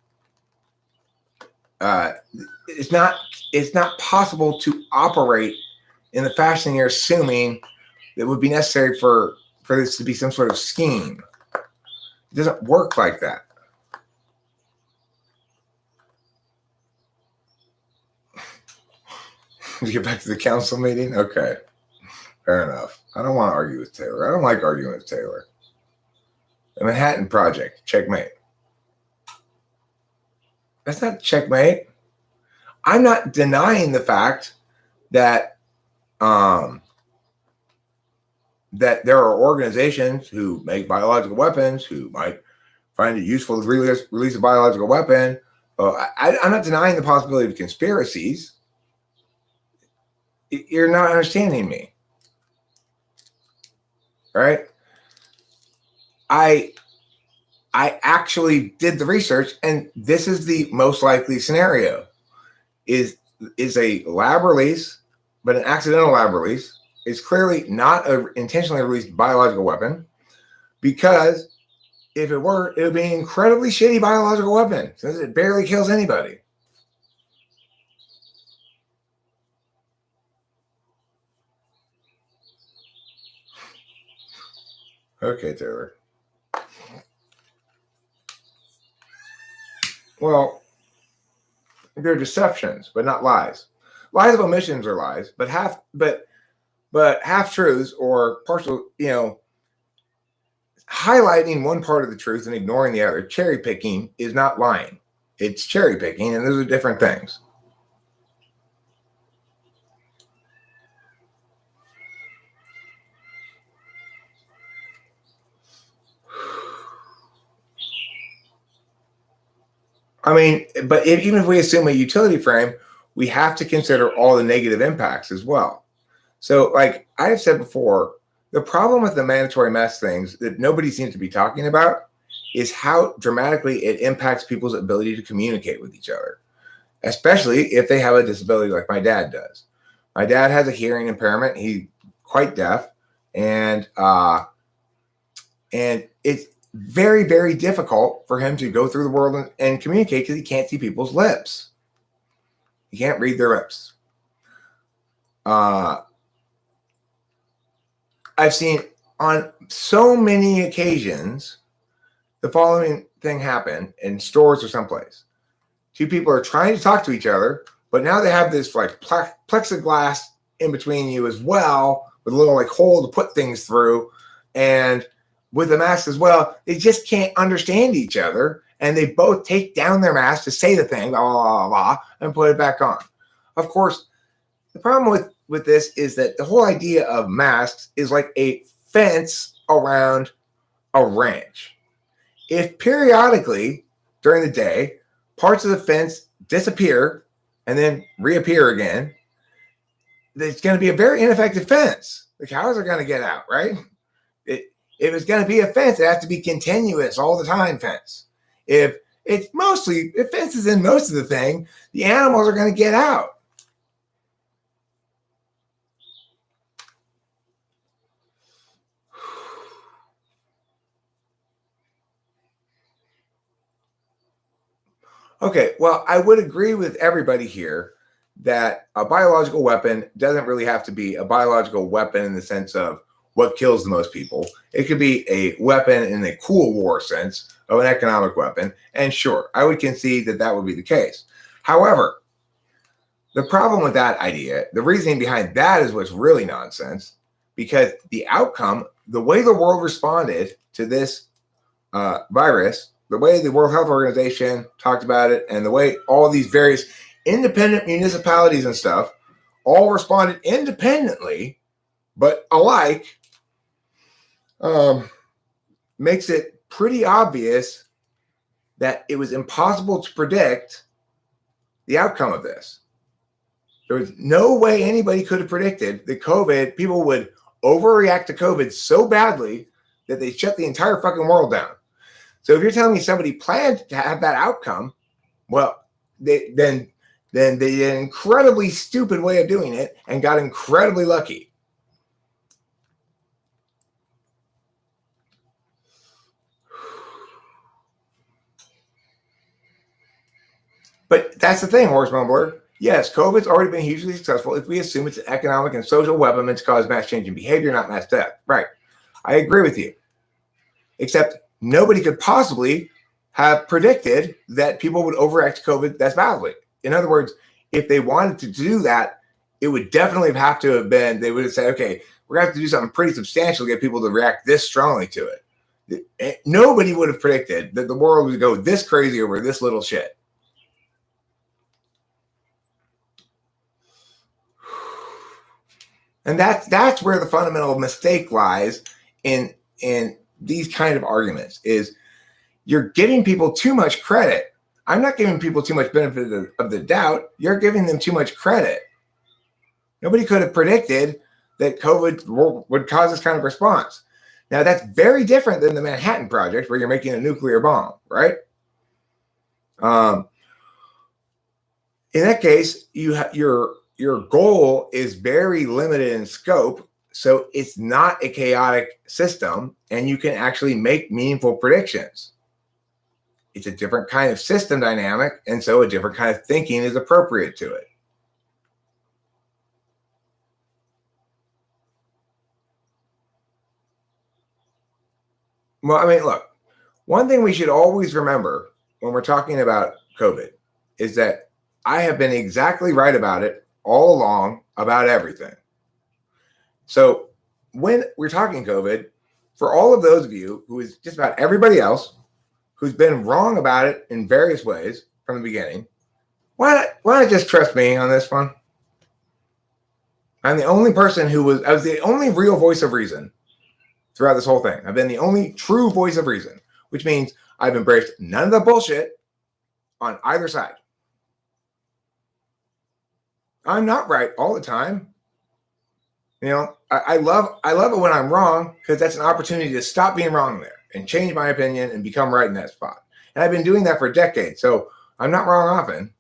It's not possible to operate in the fashion you're assuming that would be necessary for this to be some sort of scheme. It doesn't work like that. You get back to the council meeting? Okay. Fair enough. I don't want to argue with Taylor. I don't like arguing with Taylor. The Manhattan Project, checkmate. That's not checkmate. I'm not denying the fact that that there are organizations who make biological weapons who might find it useful to release a biological weapon. I'm not denying the possibility of conspiracies. You're not understanding me. Right? I actually did the research, and this is the most likely scenario. Is a lab release, but an accidental lab release is clearly not an intentionally released biological weapon, because if it were, it would be an incredibly shitty biological weapon since it barely kills anybody. Okay, Taylor. Well, they're deceptions, but not lies. Lies of omissions are lies, but half truths or partial, highlighting one part of the truth and ignoring the other, cherry picking, is not lying. It's cherry picking, and those are different things. I mean, but even if we assume a utility frame, we have to consider all the negative impacts as well. So, like I've said before, the problem with the mandatory mask things that nobody seems to be talking about is how dramatically it impacts people's ability to communicate with each other, especially if they have a disability like my dad does. My dad has a hearing impairment. He's quite deaf, and it's very, very difficult for him to go through the world and communicate because he can't see people's lips. He can't read their lips. I've seen on so many occasions the following thing happen in stores or someplace. Two people are trying to talk to each other, but now they have this like plexiglass in between you as well, with a little like hole to put things through, and with the mask as well, they just can't understand each other, and they both take down their mask to say the thing, blah, blah, blah, blah, and put it back on. Of course, the problem with this is that the whole idea of masks is like a fence around a ranch. If periodically during the day, parts of the fence disappear and then reappear again, it's going to be a very ineffective fence. The cows are going to get out, right? If it's going to be a fence, it has to be continuous all the time fence. If fence is in most of the thing, the animals are going to get out. Okay, well, I would agree with everybody here that a biological weapon doesn't really have to be a biological weapon in the sense of what kills the most people. It could be a weapon in a cool war sense of an economic weapon. And sure, I would concede that that would be the case. However, the problem with that idea, the reasoning behind that is what's really nonsense, because the outcome, the way the world responded to this virus, the way the World Health Organization talked about it, and the way all these various independent municipalities and stuff all responded independently but alike, makes it pretty obvious that it was impossible to predict the outcome of this. There was no way anybody could have predicted that COVID, people would overreact to COVID so badly that they shut the entire fucking world down. So if you're telling me somebody planned to have that outcome, well, then they did an incredibly stupid way of doing it and got incredibly lucky. But that's the thing, Horse Mumbler. Yes, COVID's already been hugely successful if we assume it's an economic and social weapon meant to cause mass change in behavior, not mass death. Right. I agree with you. Except nobody could possibly have predicted that people would overact to COVID that badly. In other words, if they wanted to do that, it would definitely have to have been, they would have said, okay, we're going to have to do something pretty substantial to get people to react this strongly to it. Nobody would have predicted that the world would go this crazy over this little shit. And that's where the fundamental mistake lies in these kind of arguments, is you're giving people too much credit. I'm not giving people too much benefit of the doubt. You're giving them too much credit. Nobody could have predicted that COVID would cause this kind of response. Now, that's very different than the Manhattan Project, where you're making a nuclear bomb, right? In that case, your goal is very limited in scope, so it's not a chaotic system, and you can actually make meaningful predictions. It's a different kind of system dynamic, and so a different kind of thinking is appropriate to it. Well, I mean, look, one thing we should always remember when we're talking about COVID is that I have been exactly right about it all along about everything. So when we're talking COVID, for all of those of you who is just about everybody else who's been wrong about it in various ways from the beginning, why not just trust me on this one? I'm the only person I was the only real voice of reason throughout this whole thing. I've been the only true voice of reason, which means I've embraced none of the bullshit on either side. I'm not right all the time. You know, I love it when I'm wrong, because that's an opportunity to stop being wrong there and change my opinion and become right in that spot. And I've been doing that for decades, so I'm not wrong often.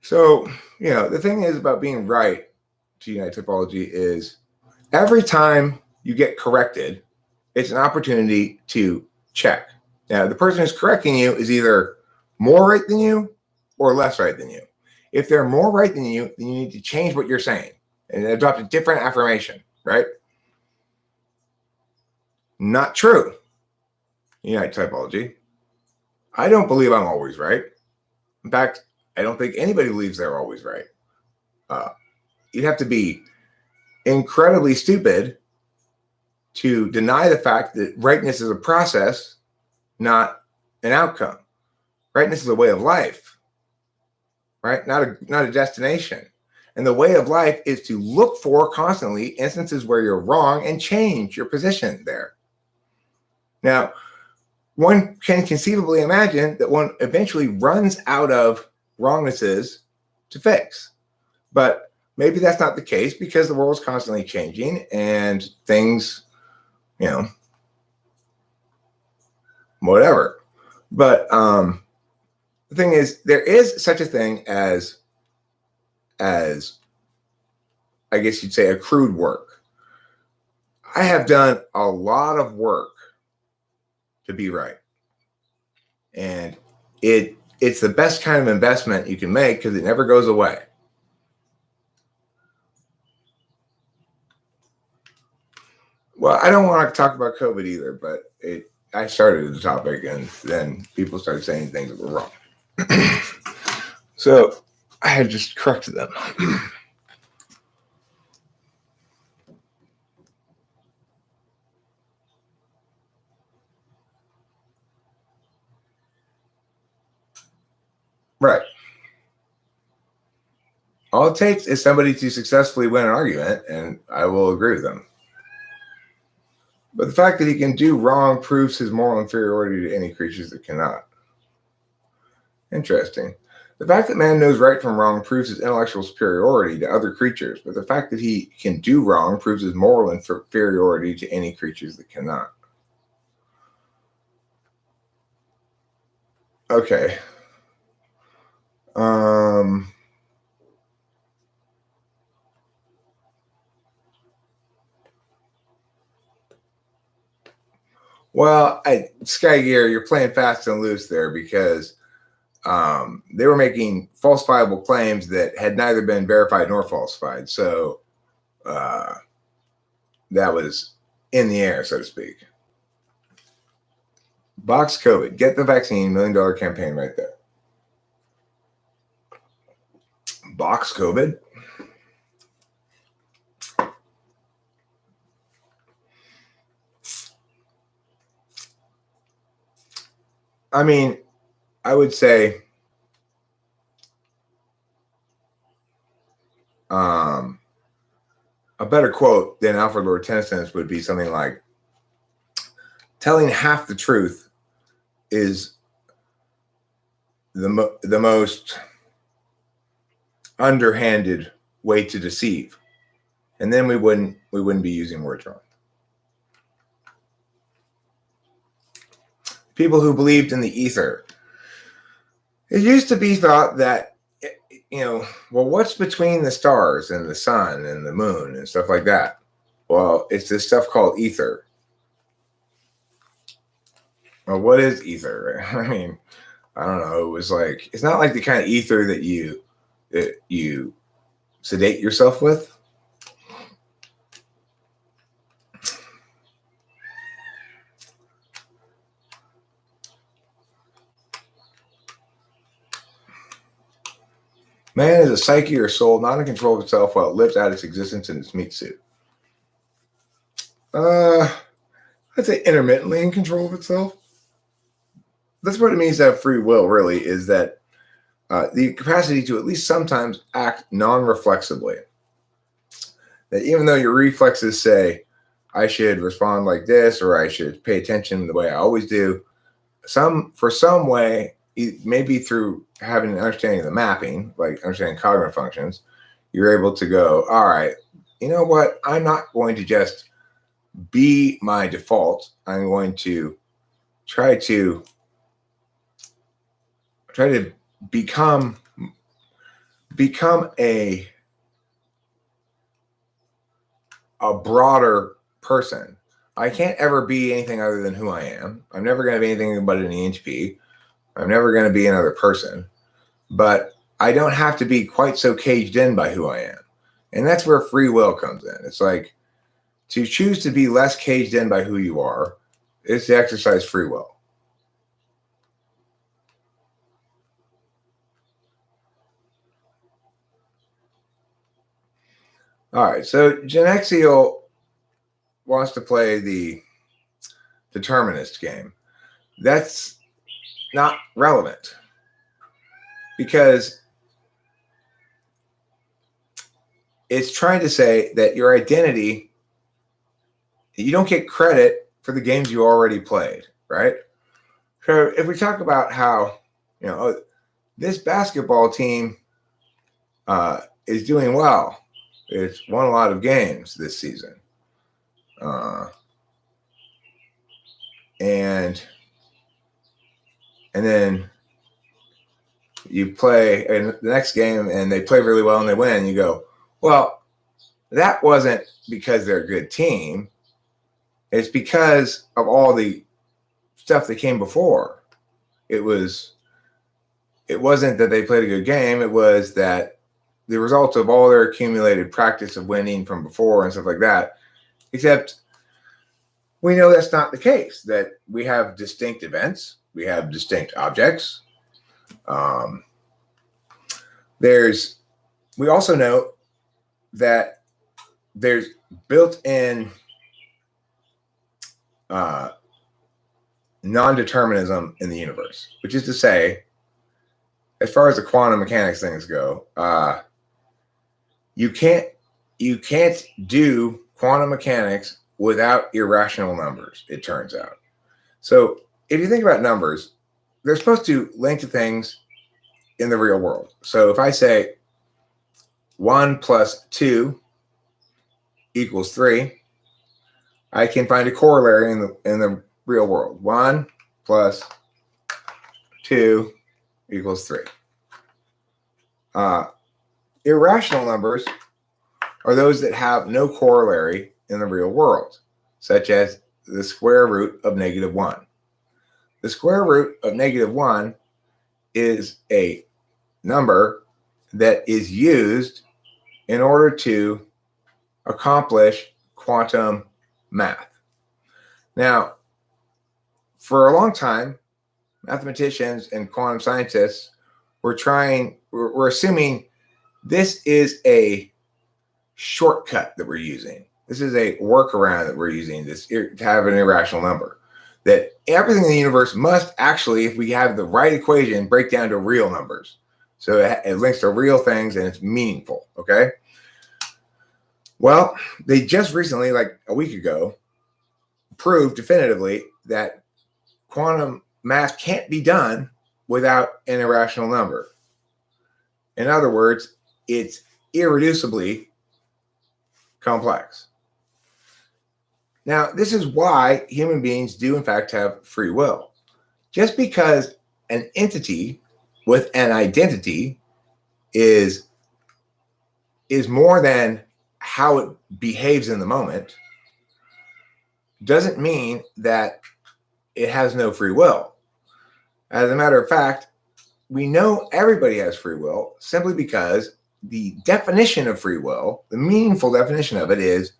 So, you know, the thing is about being right to United Typology is every time you get corrected, it's an opportunity to check. Now, the person who's correcting you is either more right than you or less right than you. If they're more right than you, then you need to change what you're saying and adopt a different affirmation, right? Not true. United Typology. I don't believe I'm always right. In fact, I don't think anybody believes they're always right. You'd have to be incredibly stupid to deny the fact that rightness is a process, not an outcome. Rightness is a way of life, right? Not a destination. And the way of life is to look for constantly instances where you're wrong and change your position there. Now, one can conceivably imagine that one eventually runs out of wrongnesses to fix. But maybe that's not the case because the world's constantly changing and things, whatever. But the thing is, there is such a thing as I guess you'd say accrued work. I have done a lot of work to be right. And it's the best kind of investment you can make because it never goes away. Well, I don't want to talk about COVID either, but I started the topic and then people started saying things that were wrong. So I had just corrected them. Right. All it takes is somebody to successfully win an argument, and I will agree with them. But the fact that he can do wrong proves his moral inferiority to any creatures that cannot. Interesting. The fact that man knows right from wrong proves his intellectual superiority to other creatures, but the fact that he can do wrong proves his moral inferiority to any creatures that cannot. Okay. Well, Sky Gear, you're playing fast and loose there because they were making falsifiable claims that had neither been verified nor falsified. So that was in the air, so to speak. Box COVID. Get the vaccine. $1 million campaign right there. Box COVID. I mean, I would say a better quote than Alfred Lord Tennyson's would be something like, telling half the truth is the most underhanded way to deceive. And then we wouldn't be using words wrong. People who believed in the ether. It used to be thought that, what's between the stars and the sun and the moon and stuff like that? Well, it's this stuff called ether. Well, what is ether? I mean, I don't know. It was like, it's not like the kind of ether that you sedate yourself with. Man is a psyche or soul not in control of itself while it lives out its existence in its meat suit. I'd say intermittently in control of itself. That's what it means to have free will, really, is that the capacity to at least sometimes act non-reflexively. That even though your reflexes say, I should respond like this, or I should pay attention the way I always do, for some way, maybe through having an understanding of the mapping, like understanding cognitive functions, you're able to go, all right, you know what? I'm not going to just be my default. I'm going to try to become a broader person. I can't ever be anything other than who I am. I'm never going to be anything but an ENTP. I'm never going to be another person, but I don't have to be quite so caged in by who I am. And that's where free will comes in. It's like to choose to be less caged in by who you are is to exercise free will. All right, so Genexial wants to play the determinist game. That's not relevant because it's trying to say that your identity, you don't get credit for the games you already played, right? So if we talk about how, this basketball team is doing well, It's won a lot of games this season. And then you play in the next game and they play really well and they win. And you go, well, that wasn't because they're a good team. It's because of all the stuff that came before. It wasn't that they played a good game. It was that the result of all their accumulated practice of winning from before and stuff like that. Except we know that's not the case, that we have distinct events. We have distinct objects. We also know that there's built-in non-determinism in the universe, which is to say, as far as the quantum mechanics things go, you can't do quantum mechanics without irrational numbers, it turns out. So if you think about numbers, they're supposed to link to things in the real world. So if I say 1 plus 2 equals 3, I can find a corollary in the real world. 1 plus 2 equals 3. Irrational numbers are those that have no corollary in the real world, such as the square root of -1. The square root of -1 is a number that is used in order to accomplish quantum math. Now, for a long time, mathematicians and quantum scientists we're assuming this is a shortcut that we're using. This is a workaround that we're using to have an irrational number. That everything in the universe must actually, if we have the right equation, break down to real numbers. So it links to real things and it's meaningful, okay? Well, they just recently, like a week ago, proved definitively that quantum math can't be done without an irrational number. In other words, it's irreducibly complex. Now, this is why human beings do in fact have free will. Just because an entity with an identity is more than how it behaves in the moment doesn't mean that it has no free will. As a matter of fact, we know everybody has free will simply because the definition of free will, the meaningful definition of it, is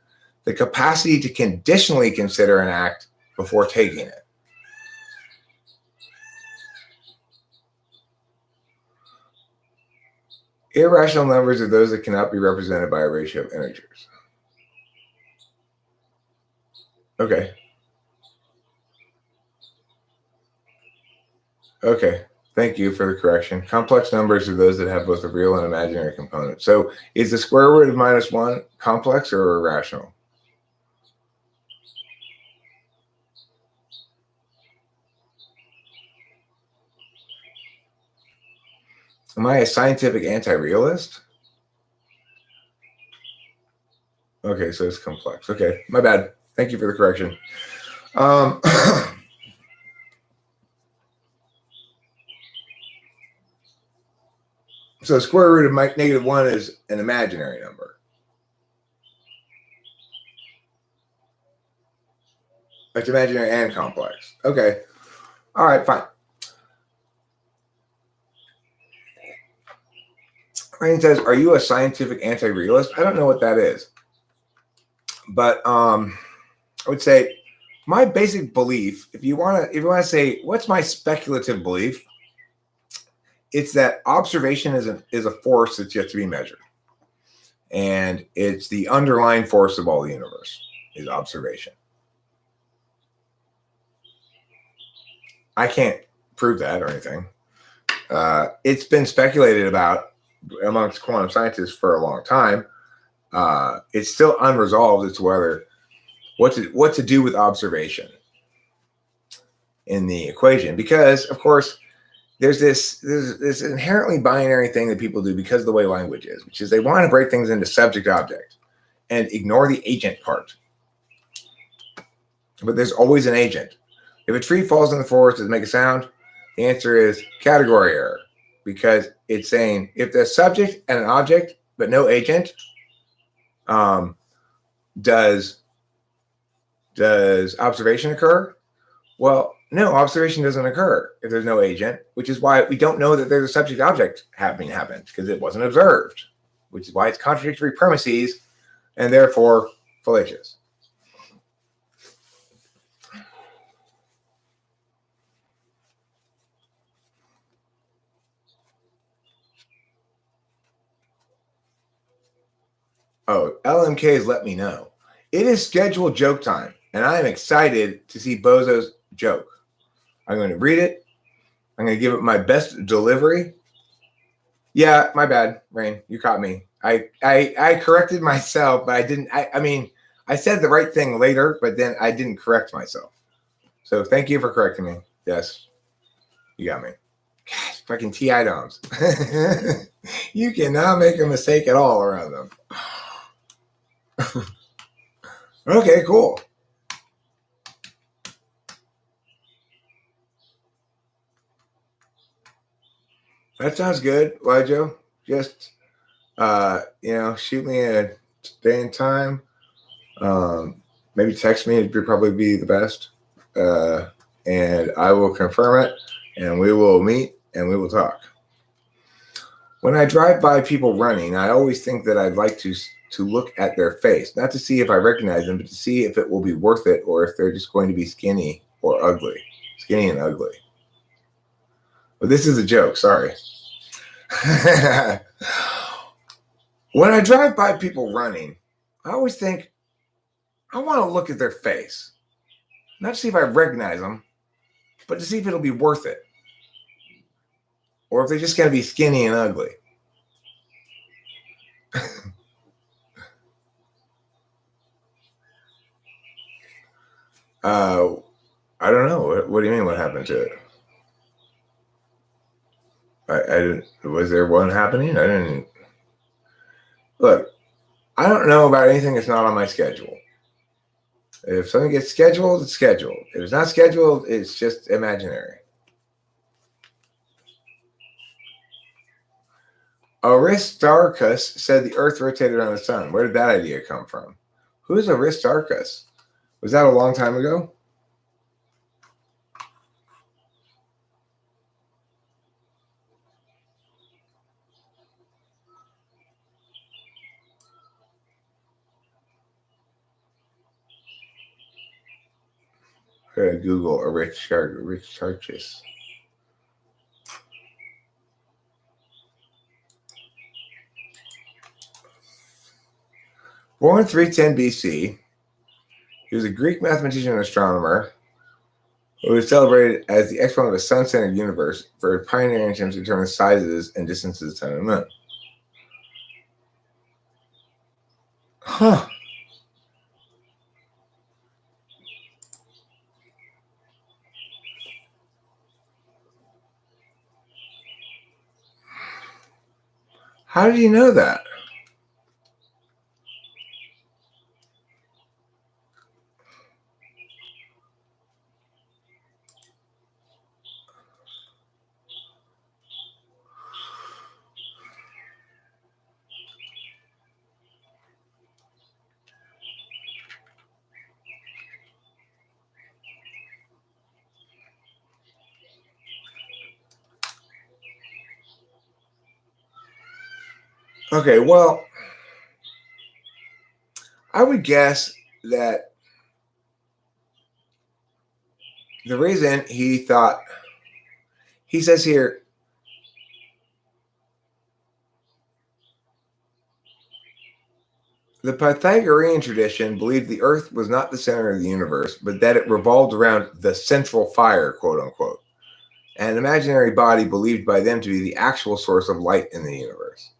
the capacity to conditionally consider an act before taking it. Irrational numbers are those that cannot be represented by a ratio of integers. Okay. Okay. Thank you for the correction. Complex numbers are those that have both a real and imaginary component. So is the square root of -1 complex or irrational? Am I a scientific anti-realist? Okay, so it's complex. Okay, my bad. Thank you for the correction. So square root of -1 is an imaginary number. It's imaginary and complex. Okay. All right, fine. Rain says, are you a scientific anti-realist? I don't know what that is. But I would say my basic belief, if you want to say, what's my speculative belief? It's that observation is a force that's yet to be measured. And it's the underlying force of all the universe is observation. I can't prove that or anything. It's been speculated about amongst quantum scientists for a long time. It's still unresolved as to whether what to do with observation in the equation, because of course there's this inherently binary thing that people do because of the way language is, which is they want to break things into subject-object and ignore the agent part. But there's always an agent. If a tree falls in the forest, does it make a sound? The answer is category error, because it's saying if there's subject and an object but no agent, does observation occur? Well, no, observation doesn't occur if there's no agent, which is why we don't know that there's a subject-object happened, because it wasn't observed, which is why it's contradictory premises and therefore fallacious. Oh, LMK has let me know. It is scheduled joke time, and I am excited to see Bozo's joke. I'm going to read it. I'm going to give it my best delivery. Yeah, my bad, Rain. You caught me. I corrected myself, but I didn't. I mean, I said the right thing later, but then I didn't correct myself. So thank you for correcting me. Yes, you got me. Gosh, fucking TI DOMs. You cannot make a mistake at all around them. Okay, cool. That sounds good, Lijo. Just shoot me a day and time. Maybe text me. It'd probably be the best. And I will confirm it, and we will meet and we will talk. When I drive by people running, I always think that I'd like to look at their face, not to see if I recognize them, but to see if it will be worth it or if they're just going to be skinny or ugly. Skinny and ugly. But this is a joke, sorry. When I drive by people running, I always think, I want to look at their face. Not to see if I recognize them, but to see if it'll be worth it. Or if they're just going to be skinny and ugly. I don't know. What do you mean? What happened to it? I didn't. Was there one happening? I didn't. Look, I don't know about anything that's not on my schedule. If something gets scheduled, it's scheduled. If it's not scheduled, it's just imaginary. Aristarchus said the Earth rotated around the sun. Where did that idea come from? Who is Aristarchus? Was that a long time ago? I'm going to Google Aristarchus. Born 310 BC, he was a Greek mathematician and astronomer who was celebrated as the exponent of a sun-centered universe for pioneering attempts to determine sizes and distances of the sun and moon. Huh. How did you know that? Okay, well, I would guess that the reason he says here, the Pythagorean tradition believed the Earth was not the center of the universe, but that it revolved around the central fire, quote unquote, an imaginary body believed by them to be the actual source of light in the universe.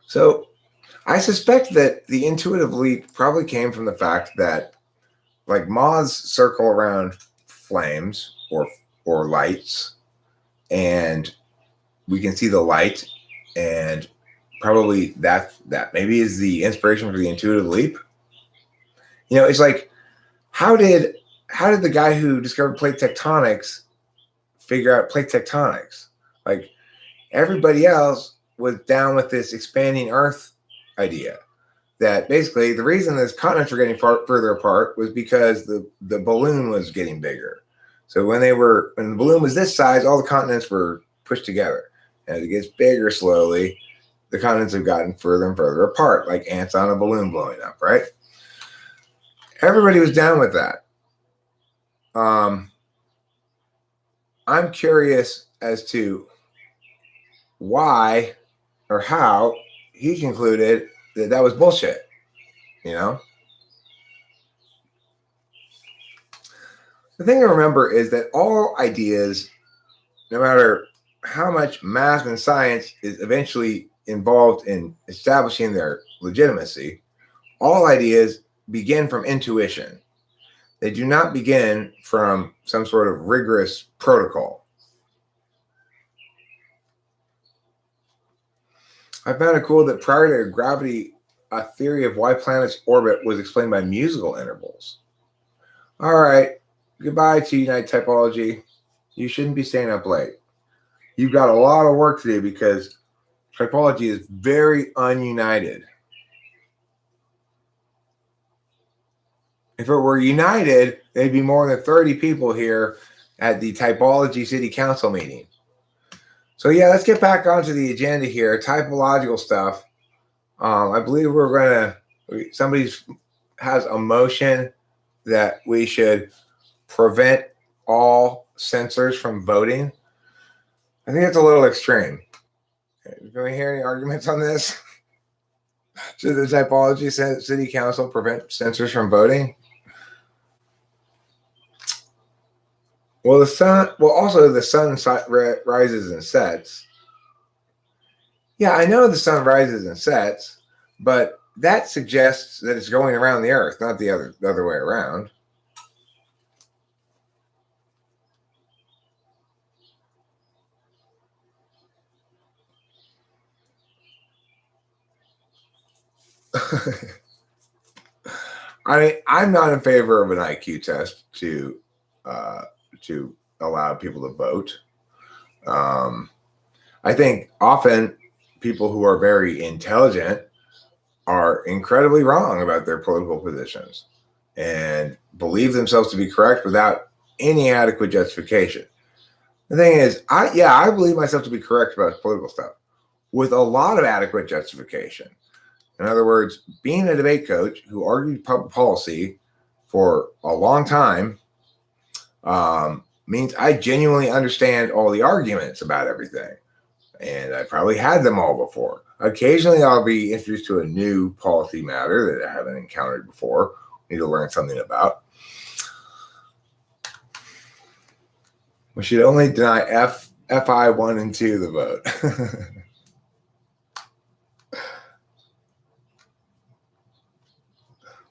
So I suspect that the intuitive leap probably came from the fact that, like, moths circle around flames or lights, and we can see the light, and probably that maybe is the inspiration for the intuitive leap. You know, it's like, how did the guy who discovered plate tectonics figure out plate tectonics? Like, everybody else was down with this expanding Earth idea. That basically the reason those continents were getting further apart was because the balloon was getting bigger. So when the balloon was this size, all the continents were pushed together. As it gets bigger slowly, the continents have gotten further and further apart, like ants on a balloon blowing up, right? Everybody was down with that. I'm curious as to why or how he concluded that was bullshit, you know? The thing to remember is that all ideas, no matter how much math and science is eventually involved in establishing their legitimacy, all ideas begin from intuition. They do not begin from some sort of rigorous protocol. I found it cool that prior to gravity, a theory of why planets orbit was explained by musical intervals. All right, goodbye to Unite Typology. You shouldn't be staying up late. You've got a lot of work to do because Typology is very ununited. If it were united, there'd be more than 30 people here at the Typology City Council meeting. So yeah, let's get back onto the agenda here. Typological stuff. I believe somebody has a motion that we should prevent all censors from voting. I think it's a little extreme. Can we hear any arguments on this? Should the Typology City Council prevent censors from voting? Well, the sun rises and sets. Yeah, I know the sun rises and sets, but that suggests that it's going around the Earth, not the other way around. I mean, I'm not in favor of an IQ test to allow people to vote. I think often people who are very intelligent are incredibly wrong about their political positions and believe themselves to be correct without any adequate justification. The thing is, I believe myself to be correct about political stuff with a lot of adequate justification. In other words, being a debate coach who argued public policy for a long time means I genuinely understand all the arguments about everything. And I probably had them all before. Occasionally, I'll be introduced to a new policy matter that I haven't encountered before, need to learn something about. We should only deny FI 1 and 2 the vote.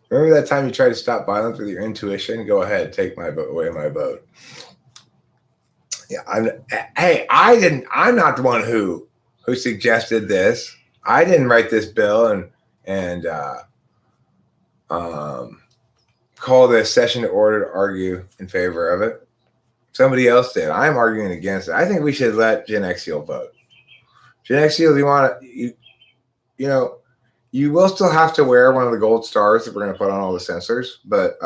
Remember that time you tried to stop violence with your intuition? Go ahead, take my vote away, my vote. Yeah, I'm not the one who suggested this. I didn't write this bill and call this session to order to argue in favor of it. Somebody else did. I'm arguing against it. I think we should let Gen Xil vote. Gen Xil, you will still have to wear one of the gold stars that we're going to put on all the sensors, but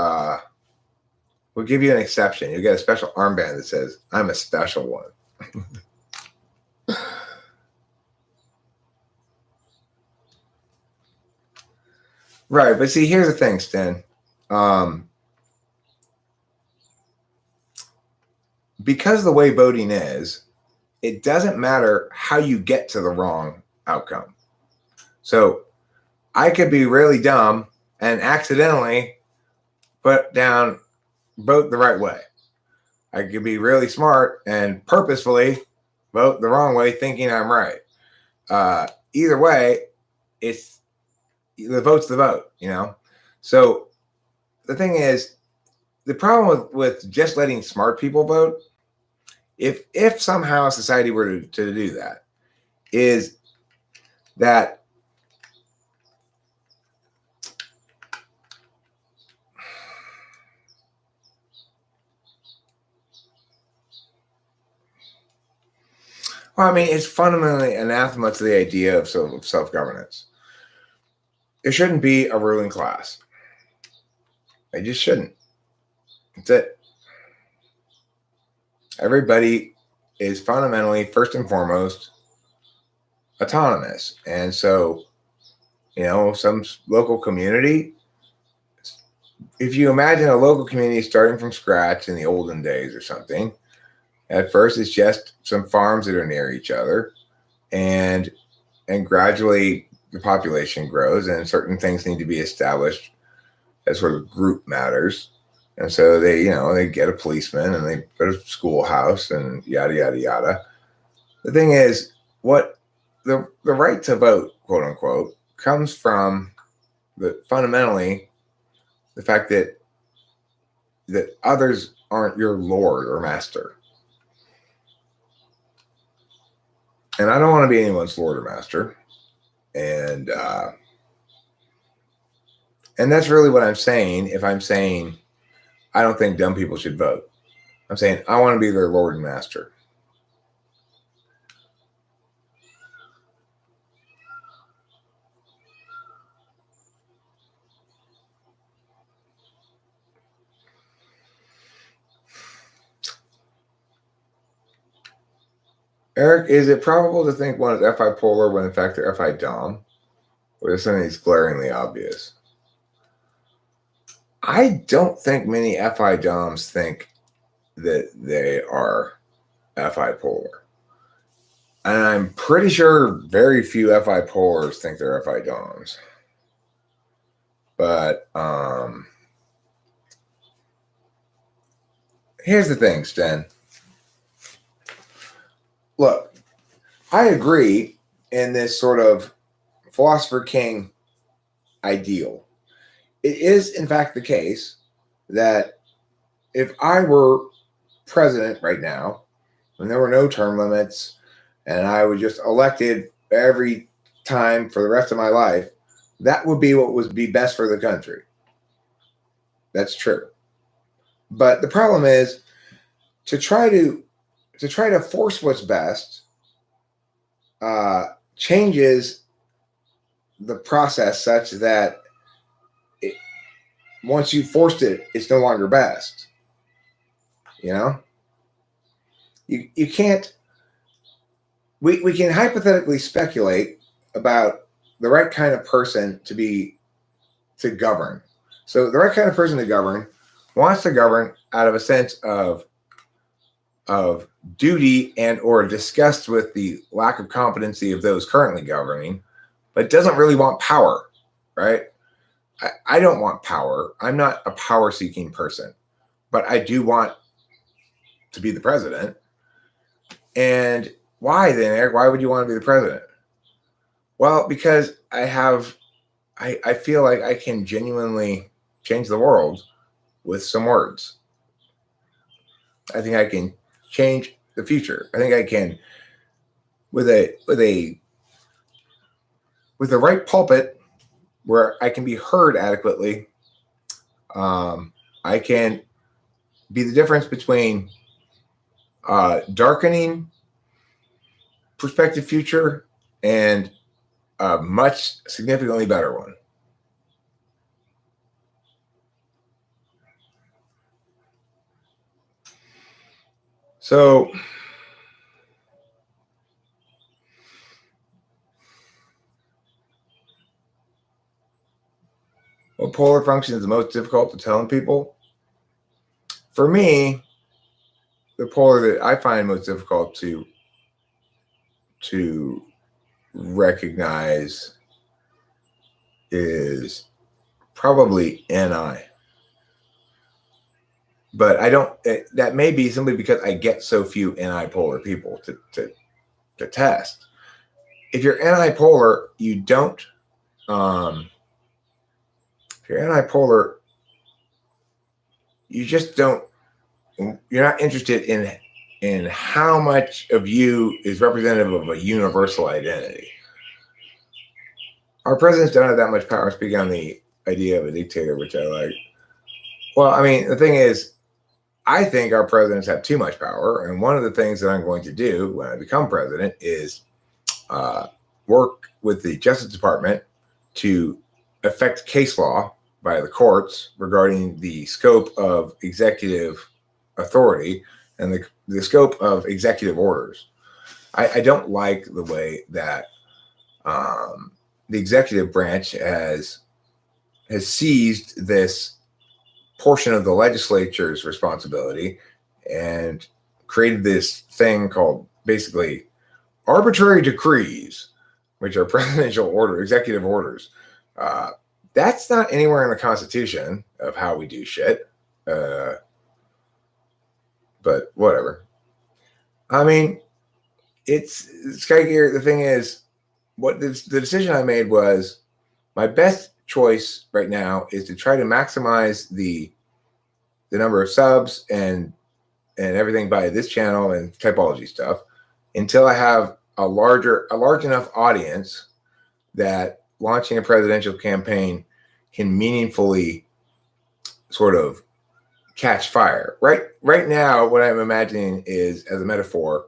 we'll give you an exception. You'll get a special armband that says, I'm a special one. Right, but see, here's the thing, Sten. Because the way voting is, it doesn't matter how you get to the wrong outcome. So I could be really dumb and accidentally vote the right way. I could be really smart and purposefully vote the wrong way, thinking I'm right. Either way, the vote's the vote, So the thing is, the problem with just letting smart people vote if somehow society were to do that, is that well, I mean, it's fundamentally anathema to the idea of self-governance. There shouldn't be a ruling class. They just shouldn't. That's it. Everybody is fundamentally, first and foremost, autonomous. And so, some local community, if you imagine a local community starting from scratch in the olden days or something, at first it's just some farms that are near each other, and gradually the population grows and certain things need to be established as sort of group matters. And so they get a policeman and they put a schoolhouse and yada, yada, yada. The thing is, what the right to vote, quote unquote, comes from fundamentally the fact that others aren't your lord or master. And I don't want to be anyone's lord or master. And that's really what I'm saying. If I'm saying I don't think dumb people should vote, I'm saying I want to be their lord and master. Eric, is it probable to think one is FI polar when in fact they're FI dom? Or is something that's glaringly obvious? I don't think many FI doms think that they are FI polar. And I'm pretty sure very few FI polars think they're FI doms. But here's the thing, Sten. Look, I agree in this sort of philosopher king ideal. It is, in fact, the case that if I were president right now, and there were no term limits, and I was just elected every time for the rest of my life, that would be what would be best for the country. That's true. But the problem is to try to force what's best changes the process such that once you forced it, it's no longer best. You can't. We can hypothetically speculate about the right kind of person to govern. So the right kind of person to govern wants to govern out of a sense of duty and or disgust with the lack of competency of those currently governing, but doesn't really want power, right? I don't want power. I'm not a power-seeking person, but I do want to be the president. And why then, Eric? Why would you want to be the president? Well, because I feel like I can genuinely change the world with some words. I think I can change the future. I think I can, with the right pulpit where I can be heard adequately. I can be the difference between darkening prospective future and a much significantly better one. So what polar function is the most difficult to tell people? For me, the polar that I find most difficult to recognize is probably Ni. But I don't. That may be simply because I get so few Ni polar people to test. If you're Ni polar, you don't. If you're Ni polar, you just don't. You're not interested in and how much of you is representative of a universal identity. Our presidents don't have that much power. Speaking on the idea of a dictator, which I like. Well, I mean, the thing is, I think our presidents have too much power. And one of the things that I'm going to do when I become president is work with the Justice Department to affect case law by the courts regarding the scope of executive authority and the scope of executive orders. I don't like the way that the executive branch has seized this portion of the legislature's responsibility and created this thing called basically arbitrary decrees, which are presidential executive orders. That's not anywhere in the Constitution of how we do shit. But whatever. I mean, it's Sky Gear. The thing is, what the decision I made was my best choice right now is to try to maximize the number of subs and everything by this channel and typology stuff until I have a large enough audience that launching a presidential campaign can meaningfully sort of catch fire. Right now, what I'm imagining is, as a metaphor,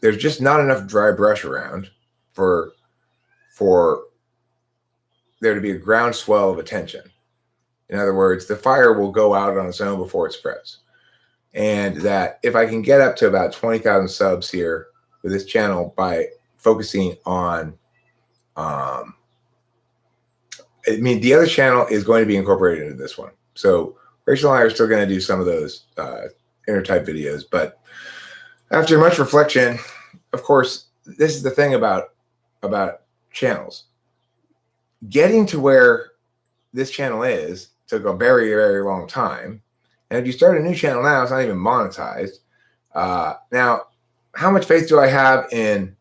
there's just not enough dry brush around for there to be a groundswell of attention. In other words, the fire will go out on its own before it spreads. And that if I can get up to about 20,000 subs here with this channel by focusing on, I mean, the other channel is going to be incorporated into this one. So Rachel and I are still going to do some of those intertype videos. But after much reflection, of course, this is the thing about channels. Getting to where this channel is took a very, very long time. And if you start a new channel now, it's not even monetized. Now, how much faith do I have in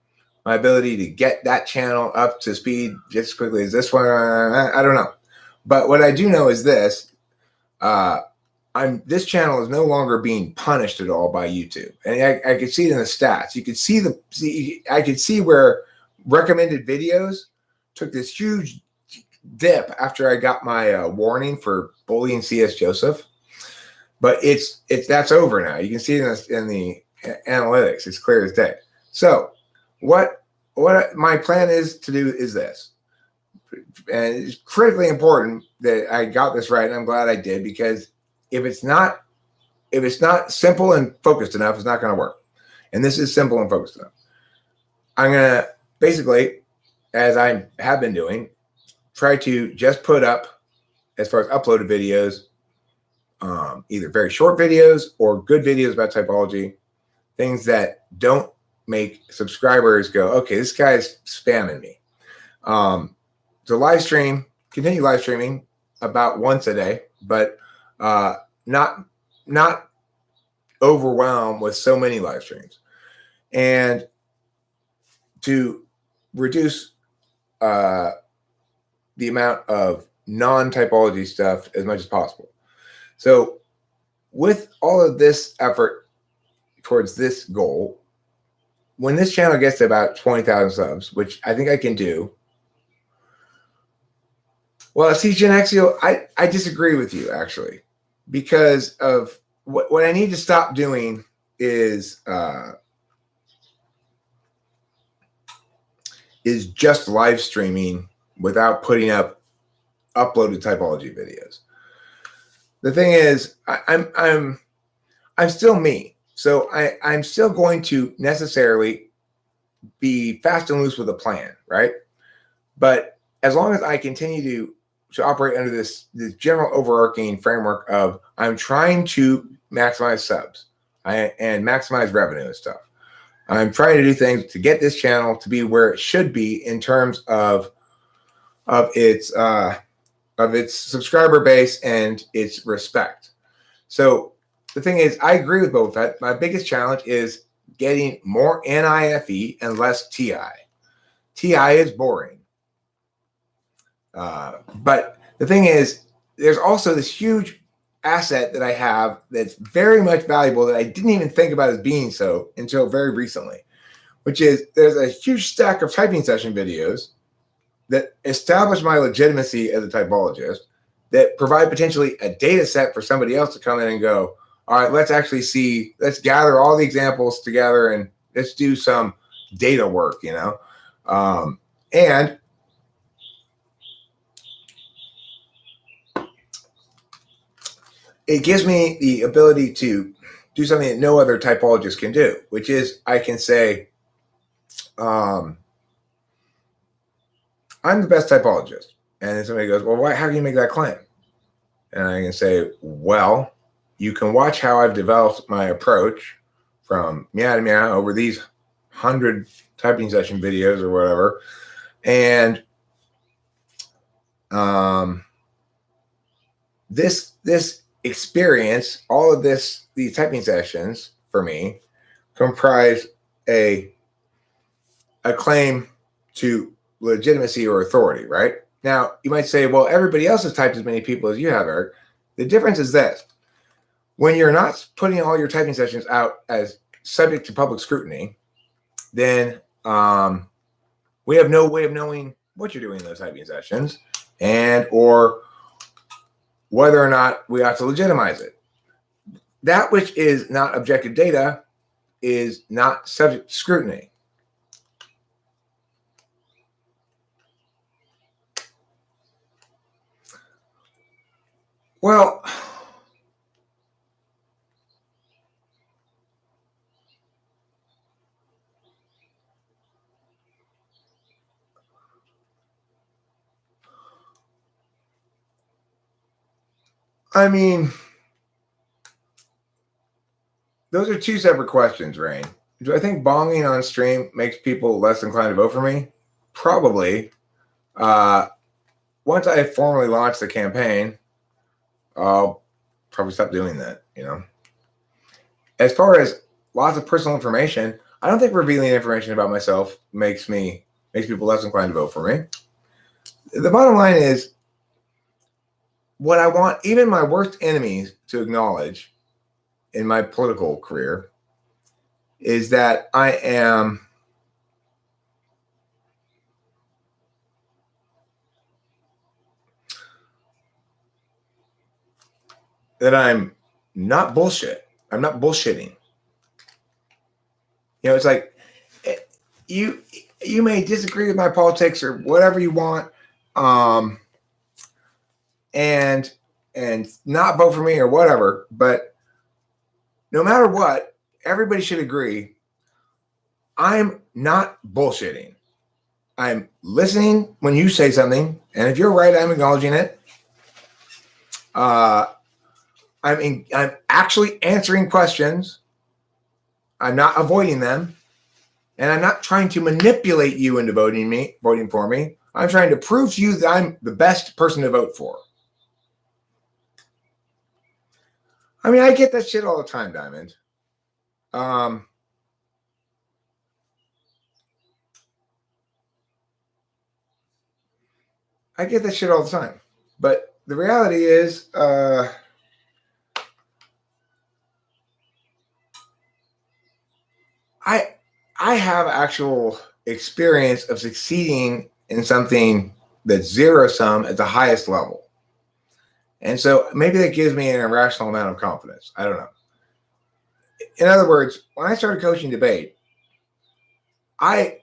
my ability to get that channel up to speed just as quickly as this one? I don't know. But what I do know is this. This channel is no longer being punished at all by YouTube. And I could see it in the stats. You could I could see where recommended videos took this huge dip after I got my warning for bullying C.S. Joseph. But that's over now. You can see it in the analytics. It's clear as day. So what my plan is to do is this. And it's critically important that I got this right, and I'm glad I did, because if it's not simple and focused enough, it's not going to work. And this is simple and focused enough. I'm going to basically, as I have been doing, try to just put up, as far as uploaded videos, either very short videos or good videos about typology, things that don't make subscribers go, okay, this guy's spamming me. So continue live streaming about once a day, but not overwhelmed with so many live streams, and to reduce the amount of non-typology stuff as much as possible. So with all of this effort towards this goal, when this channel gets to about 20,000 subs, which I think I can do, well, see, Genexio, I disagree with you, actually, because of what I need to stop doing is just live streaming without putting up uploaded typology videos. The thing is, I'm still me, so I'm still going to necessarily be fast and loose with a plan, right? But as long as I continue to operate under this general overarching framework of I'm trying to maximize subs and maximize revenue and stuff. I'm trying to do things to get this channel to be where it should be in terms of its subscriber base and its respect. So the thing is, I agree with both that. My biggest challenge is getting more NIFE and less TI. TI is boring. But the thing is, there's also this huge asset that I have that's very much valuable that I didn't even think about as being so until very recently, which is there's a huge stack of typing session videos that establish my legitimacy as a typologist, that provide potentially a data set for somebody else to come in and go, all right, let's gather all the examples together and let's do some data work, and it gives me the ability to do something that no other typologist can do, which is I can say, I'm the best typologist. And then somebody goes, well, how can you make that claim? And I can say, well, you can watch how I've developed my approach from meow to meow over these 100 typing session videos or whatever. And this experience, all of these typing sessions for me comprise a claim to legitimacy or authority, right? Now, you might say, well, everybody else has typed as many people as you have, Eric. The difference is this. When you're not putting all your typing sessions out as subject to public scrutiny, then we have no way of knowing what you're doing in those typing sessions and or whether or not we ought to legitimize it. That which is not objective data is not subject to scrutiny. Well, I mean, those are two separate questions, Rain. Do I think bonging on stream makes people less inclined to vote for me? Probably. Once I formally launch the campaign, I'll probably stop doing that, As far as lots of personal information, I don't think revealing information about myself makes people less inclined to vote for me. The bottom line is, what I want even my worst enemies to acknowledge in my political career is that I'm not bullshit. I'm not bullshitting. It's like you may disagree with my politics or whatever you want, and not vote for me or whatever, but no matter what, everybody should agree I'm not bullshitting. I'm listening when you say something, and if you're right, I'm acknowledging it. I'm actually answering questions. I'm not avoiding them, and I'm not trying to manipulate you into voting for me. I'm trying to prove to you that I'm the best person to vote for. I mean, I get that shit all the time, Diamond. I get that shit all the time. But the reality is, I have actual experience of succeeding in something that's zero sum at the highest level. And so maybe that gives me an irrational amount of confidence. I don't know. In other words, when I started coaching debate, if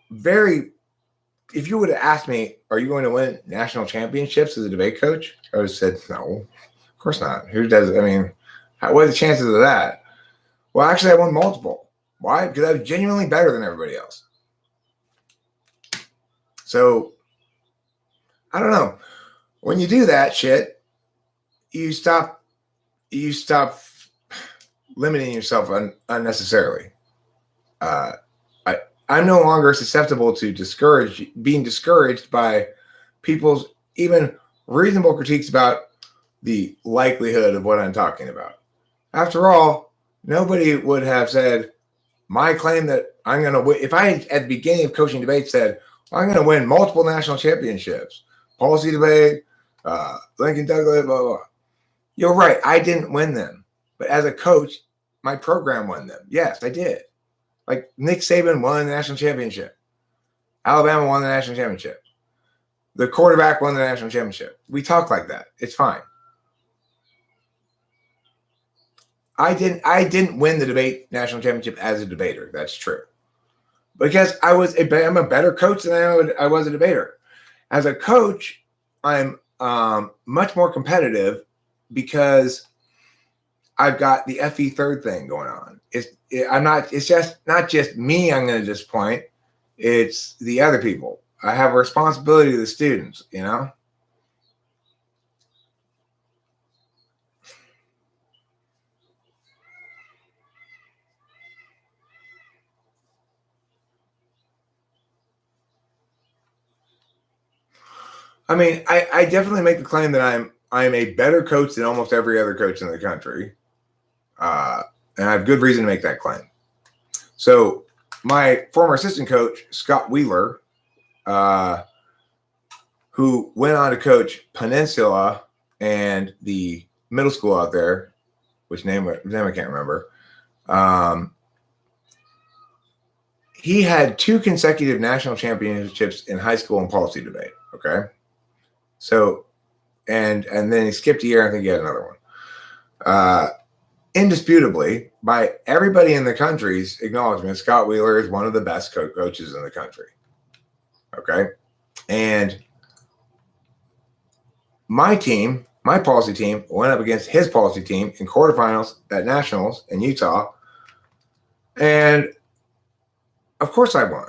you would have asked me, are you going to win national championships as a debate coach? I would have said, no, of course not. Who does it? I mean, what are the chances of that? Well, actually, I won multiple. Why? Because I was genuinely better than everybody else. So, I don't know. When you do that shit, you stop limiting yourself unnecessarily. I'm no longer susceptible to being discouraged by people's even reasonable critiques about the likelihood of what I'm talking about. After all, nobody would have said my claim that I'm going to win. If I at the beginning of coaching debate said, well, I'm going to win multiple national championships, policy debate, Lincoln Douglas, blah, blah, blah. You're right. I didn't win them. But as a coach, my program won them. Yes, I did. Like Nick Saban won the national championship. Alabama won the national championship. The quarterback won the national championship. We talk like that. It's fine. I didn't win the debate national championship as a debater. That's true. Because I'm a better coach than I was a debater. As a coach, I'm much more competitive because I've got the FE third thing going on. It's just not just me I'm going to disappoint. It's the other people. I have a responsibility to the students, you know? I mean, I definitely make the claim that I'm a better coach than almost every other coach in the country. And I have good reason to make that claim. So my former assistant coach, Scott Wheeler, who went on to coach Peninsula and the middle school out there, which name I can't remember. He had 2 consecutive national championships in high school and policy debate. Okay. So, and then he skipped a year. I think he had another one. Indisputably, by everybody in the country's acknowledgement, Scott Wheeler is one of the best coaches in the country. Okay. And my team, my policy team, went up against his policy team in quarterfinals at nationals in Utah. And of course I won.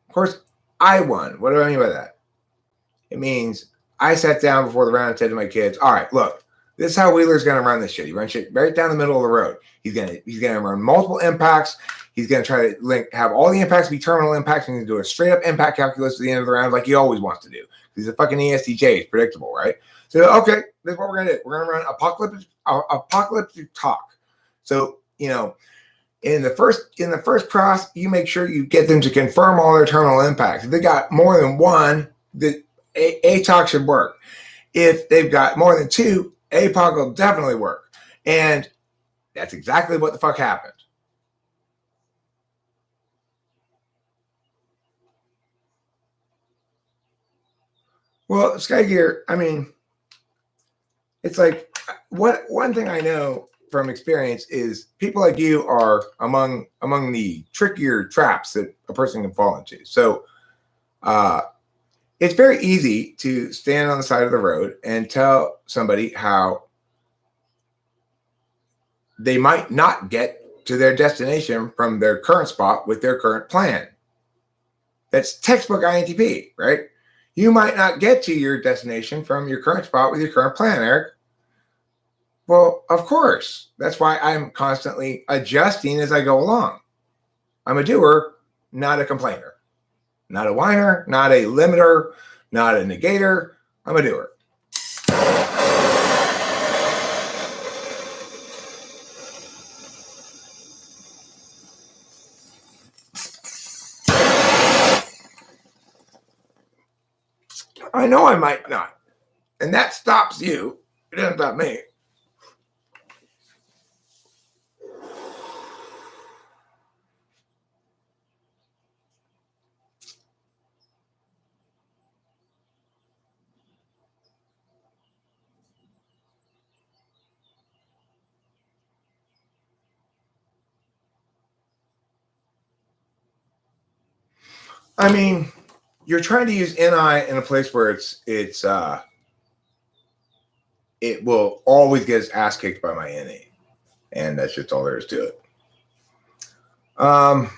Of course I won. What do I mean by that? It means I sat down before the round and said to my kids, all right, look, this is how Wheeler's going to run this shit. He runs shit right down the middle of the road. He's going to run multiple impacts. He's going to try to have all the impacts be terminal impacts, and he's going to do a straight up impact calculus at the end of the round like he always wants to do. He's a fucking ESTJ. It's predictable, right? So, okay, this is what we're going to do. We're going to run apocalyptic talk. So, you know, in the first cross, you make sure you get them to confirm all their terminal impacts. If they got more than one, the ATOC should work. If they've got more than 2, APOC will definitely work. And that's exactly what the fuck happened. Well, Sky Gear, I mean, it's like one thing I know from experience is people like you are among the trickier traps that a person can fall into. So it's very easy to stand on the side of the road and tell somebody how they might not get to their destination from their current spot with their current plan. That's textbook INTP, right? You might not get to your destination from your current spot with your current plan, Eric. Well, of course. That's why I'm constantly adjusting as I go along. I'm a doer, not a complainer. Not a whiner, not a limiter, not a negator. I'm a doer. I know I might not. And that stops you. It doesn't stop me. I mean, you're trying to use NI in a place where it will always get its ass kicked by my NE. And that's just all there is to it. I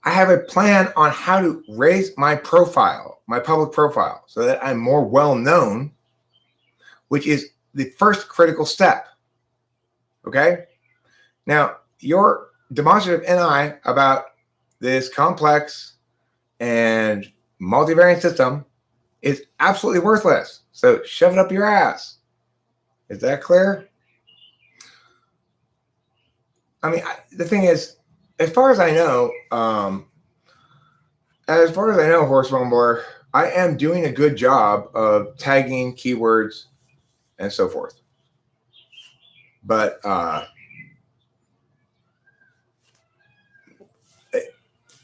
have a plan on how to raise my profile, my public profile, so that I'm more well known, which is the first critical step. Okay? Now, your demonstrative NI about this complex and multivariate system is absolutely worthless. So shove it up your ass. Is that clear? I mean, the thing is, as far as I know, Horse Mumbler, I am doing a good job of tagging keywords and so forth. But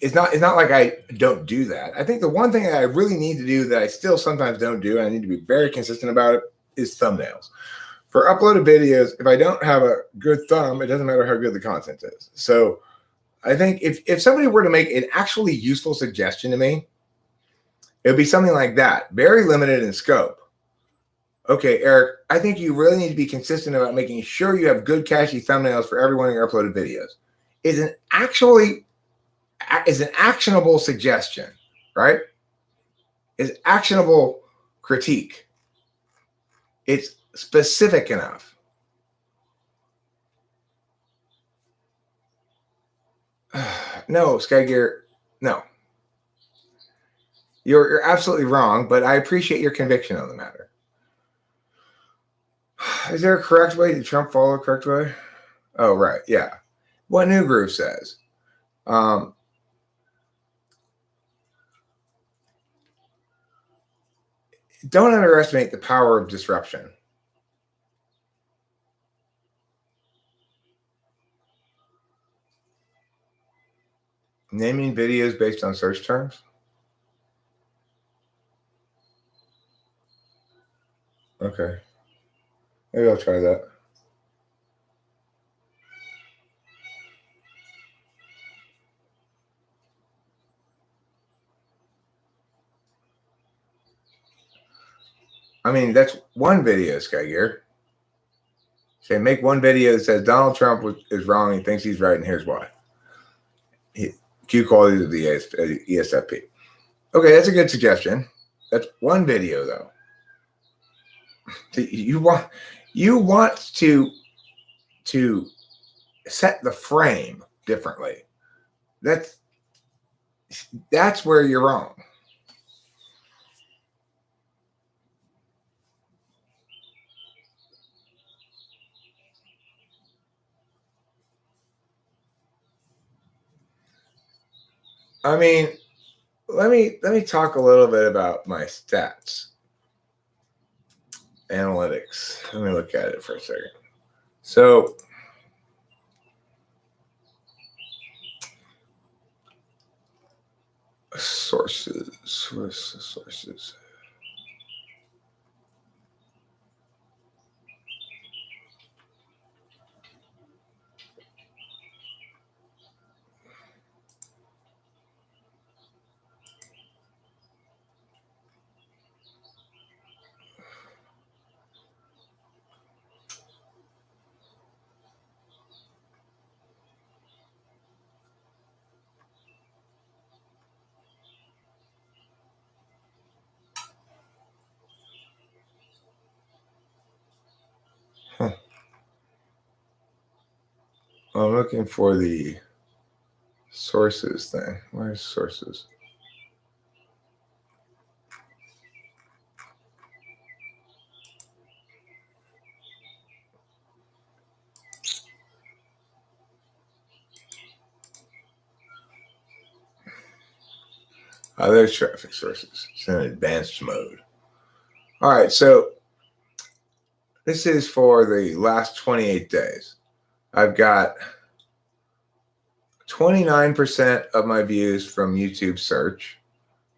it's not like I don't do that. I think the one thing that I really need to do that I still sometimes don't do, and I need to be very consistent about it, is thumbnails. For uploaded videos, if I don't have a good thumb, it doesn't matter how good the content is. So I think if somebody were to make an actually useful suggestion to me, it would be something like that, very limited in scope. Okay, Eric, I think you really need to be consistent about making sure you have good catchy thumbnails for every one of your uploaded videos. Is an actionable suggestion, right? Is actionable critique. It's specific enough. No, Skygear, no. You're absolutely wrong, but I appreciate your conviction on the matter. Is there a correct way? Did Trump follow a correct way? Oh, right. Yeah. What New Groove says. Don't underestimate the power of disruption. Naming videos based on search terms? Okay. Maybe I'll try that. I mean, that's one video, Skygear. Say, make one video that says Donald Trump is wrong. He thinks he's right, and here's why. Q qualities of the ESFP. Okay, that's a good suggestion. That's one video, though. You want to set the frame differently. That's where you're wrong. I mean, let me talk a little bit about my stats. Analytics. Let me look at it for a second. So sources. I'm looking for the sources thing. Where's sources? Oh, there's traffic sources. It's in advanced mode. All right, so this is for the last 28 days. I've got 29% of my views from YouTube search,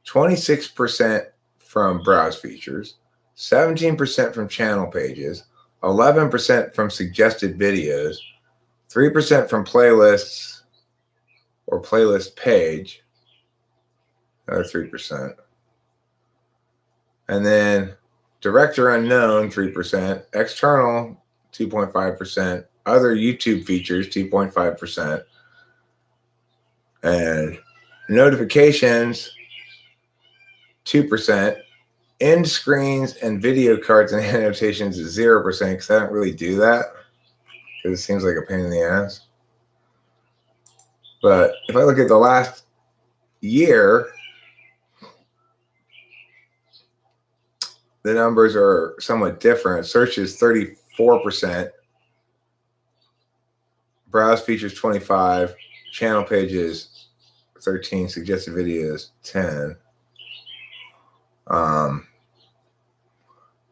26% from browse features, 17% from channel pages, 11% from suggested videos, 3% from playlists or playlist page, another 3%. And then director unknown, 3%, external, 2.5%, other YouTube features, 2.5%, and notifications, 2%, end screens and video cards and annotations is 0% because I don't really do that because it seems like a pain in the ass. But if I look at the last year, the numbers are somewhat different. Search is 34%, browse features 25, channel pages 13, suggested videos 10.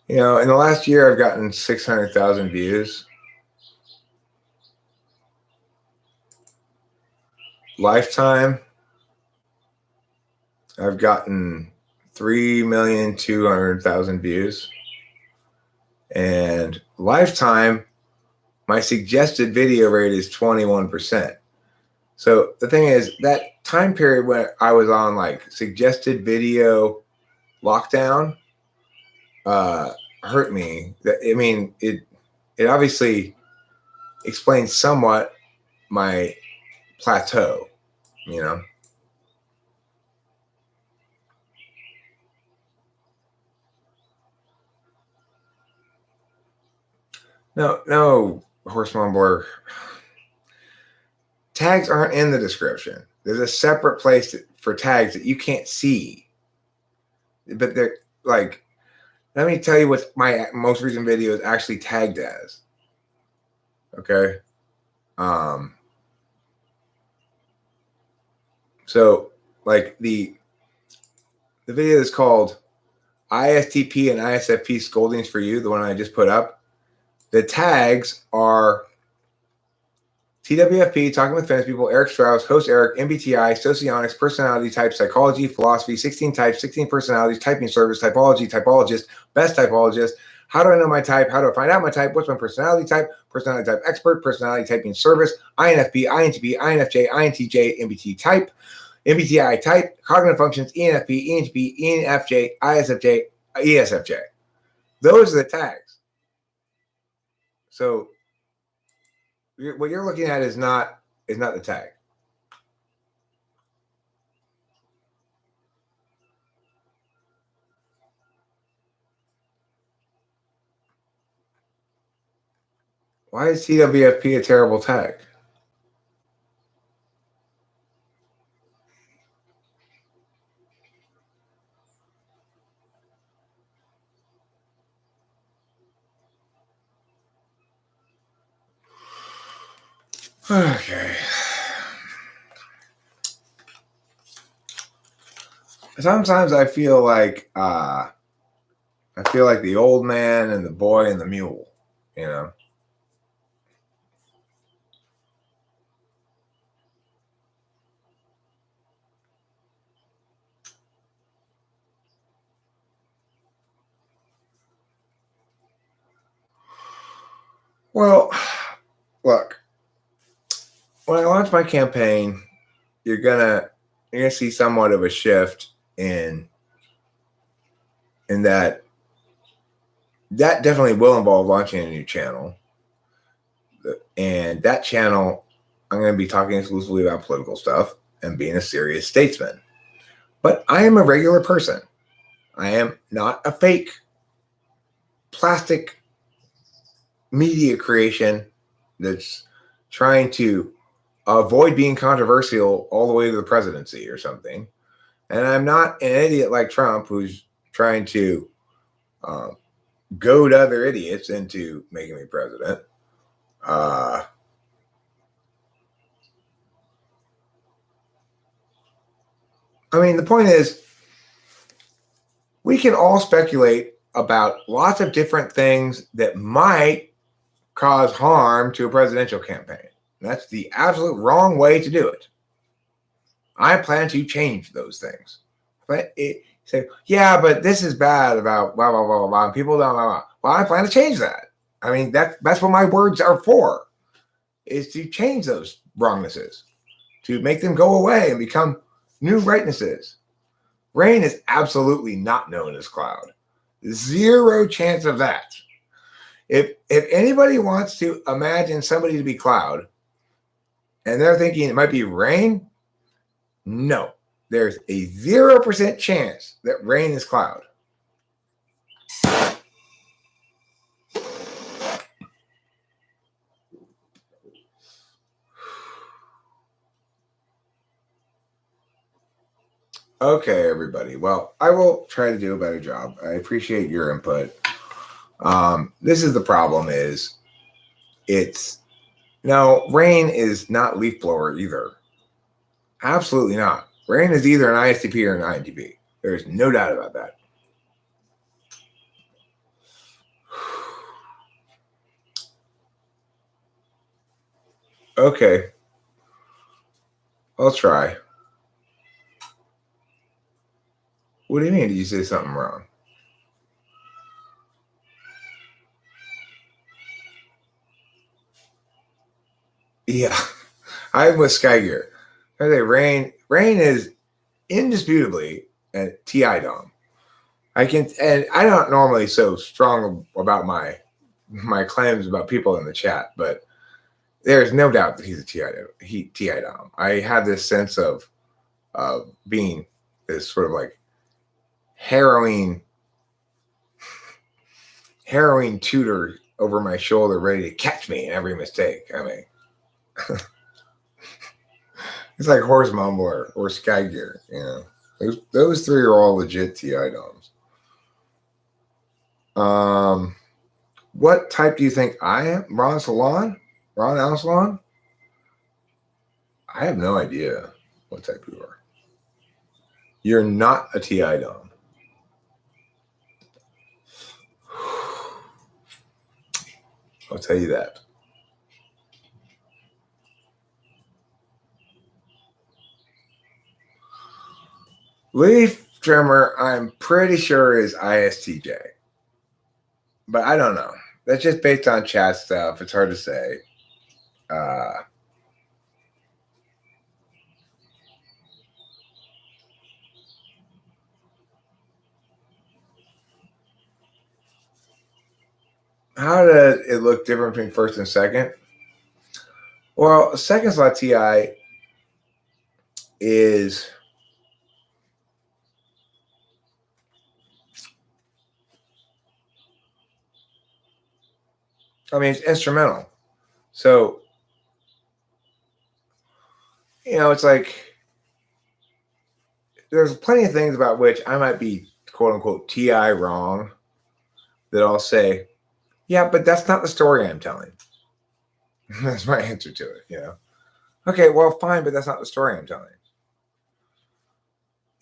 In the last year, I've gotten 600,000 views. lifetime, I've gotten 3,200,000 views. And lifetime, my suggested video rate is 21%. So the thing is, that time period when I was on like suggested video lockdown hurt me. I mean, it obviously explains somewhat my plateau, you know. No, horse mumbler. Tags aren't in the description. There's a separate place for tags that you can't see. But they're like, let me tell you what my most recent video is actually tagged as. Okay. So like the video is called ISTP and ISFP scoldings for you, the one I just put up. The tags are TWFP, Talking with Famous People, Eric Strauss, Host Eric, MBTI, Socionics, Personality Type, Psychology, Philosophy, 16 Types, 16 Personalities, Typing Service, Typology, Typologist, Best Typologist, How do I know my type, How do I find out my type, What's my personality type expert, Personality Typing Service, INFP, INTP, INFJ, INTJ, MBT Type, MBTI Type, Cognitive Functions, ENFP, ENTP, ENFJ, ISFJ, ESFJ. Those are the tags. So what you're looking at is not the tag. Why is TWFP a terrible tag? Okay. Sometimes I feel like the old man and the boy and the mule, you know. Well, look, when I launch my campaign, you're gonna see somewhat of a shift in that definitely will involve launching a new channel. And that channel, I'm going to be talking exclusively about political stuff and being a serious statesman. But I am a regular person. I am not a fake plastic media creation that's trying to avoid being controversial all the way to the presidency or something. And I'm not an idiot like Trump who's trying to goad other idiots into making me president. I mean, the point is, we can all speculate about lots of different things that might cause harm to a presidential campaign. That's the absolute wrong way to do it. I plan to change those things. But say, yeah, but this is bad about blah, blah, blah, blah, blah. And people don't, blah, blah. Well, I plan to change that. I mean, that's what my words are for, is to change those wrongnesses, to make them go away and become new rightnesses. Rain is absolutely not known as cloud. Zero chance of that. If anybody wants to imagine somebody to be cloud and they're thinking it might be rain, no. There's a 0% chance that rain is cloud. Okay, everybody. Well, I will try to do a better job. I appreciate your input. This is the problem is rain is not leaf blower either. Absolutely not. Rain is either an ISTP or an INTP. There's no doubt about that. Okay. I'll try. What do you mean? Did you say something wrong? Yeah, I'm with Sky Gear. I say Rain is indisputably a TI Dom. And I don't normally so strong about my claims about people in the chat, but there's no doubt that he's a TI Dom. I have this sense of being this sort of like harrowing tutor over my shoulder, ready to catch me in every mistake. I mean, it's like Horse Mumbler or Sky Gear. You know, those three are all legit TI Doms. What type do you think I am? Ron Salon? Ron Alsalon? I have no idea what type you are. You're not a TI Dom. I'll tell you that. Leaf trimmer, I'm pretty sure is ISTJ. But I don't know. That's just based on chat stuff. It's hard to say. How does it look different between first and second? Well, second slot TI is it's instrumental. So, it's like there's plenty of things about which I might be quote unquote TI wrong that I'll say, yeah, but that's not the story I'm telling. That's my answer to it, Okay, well, fine, but that's not the story I'm telling.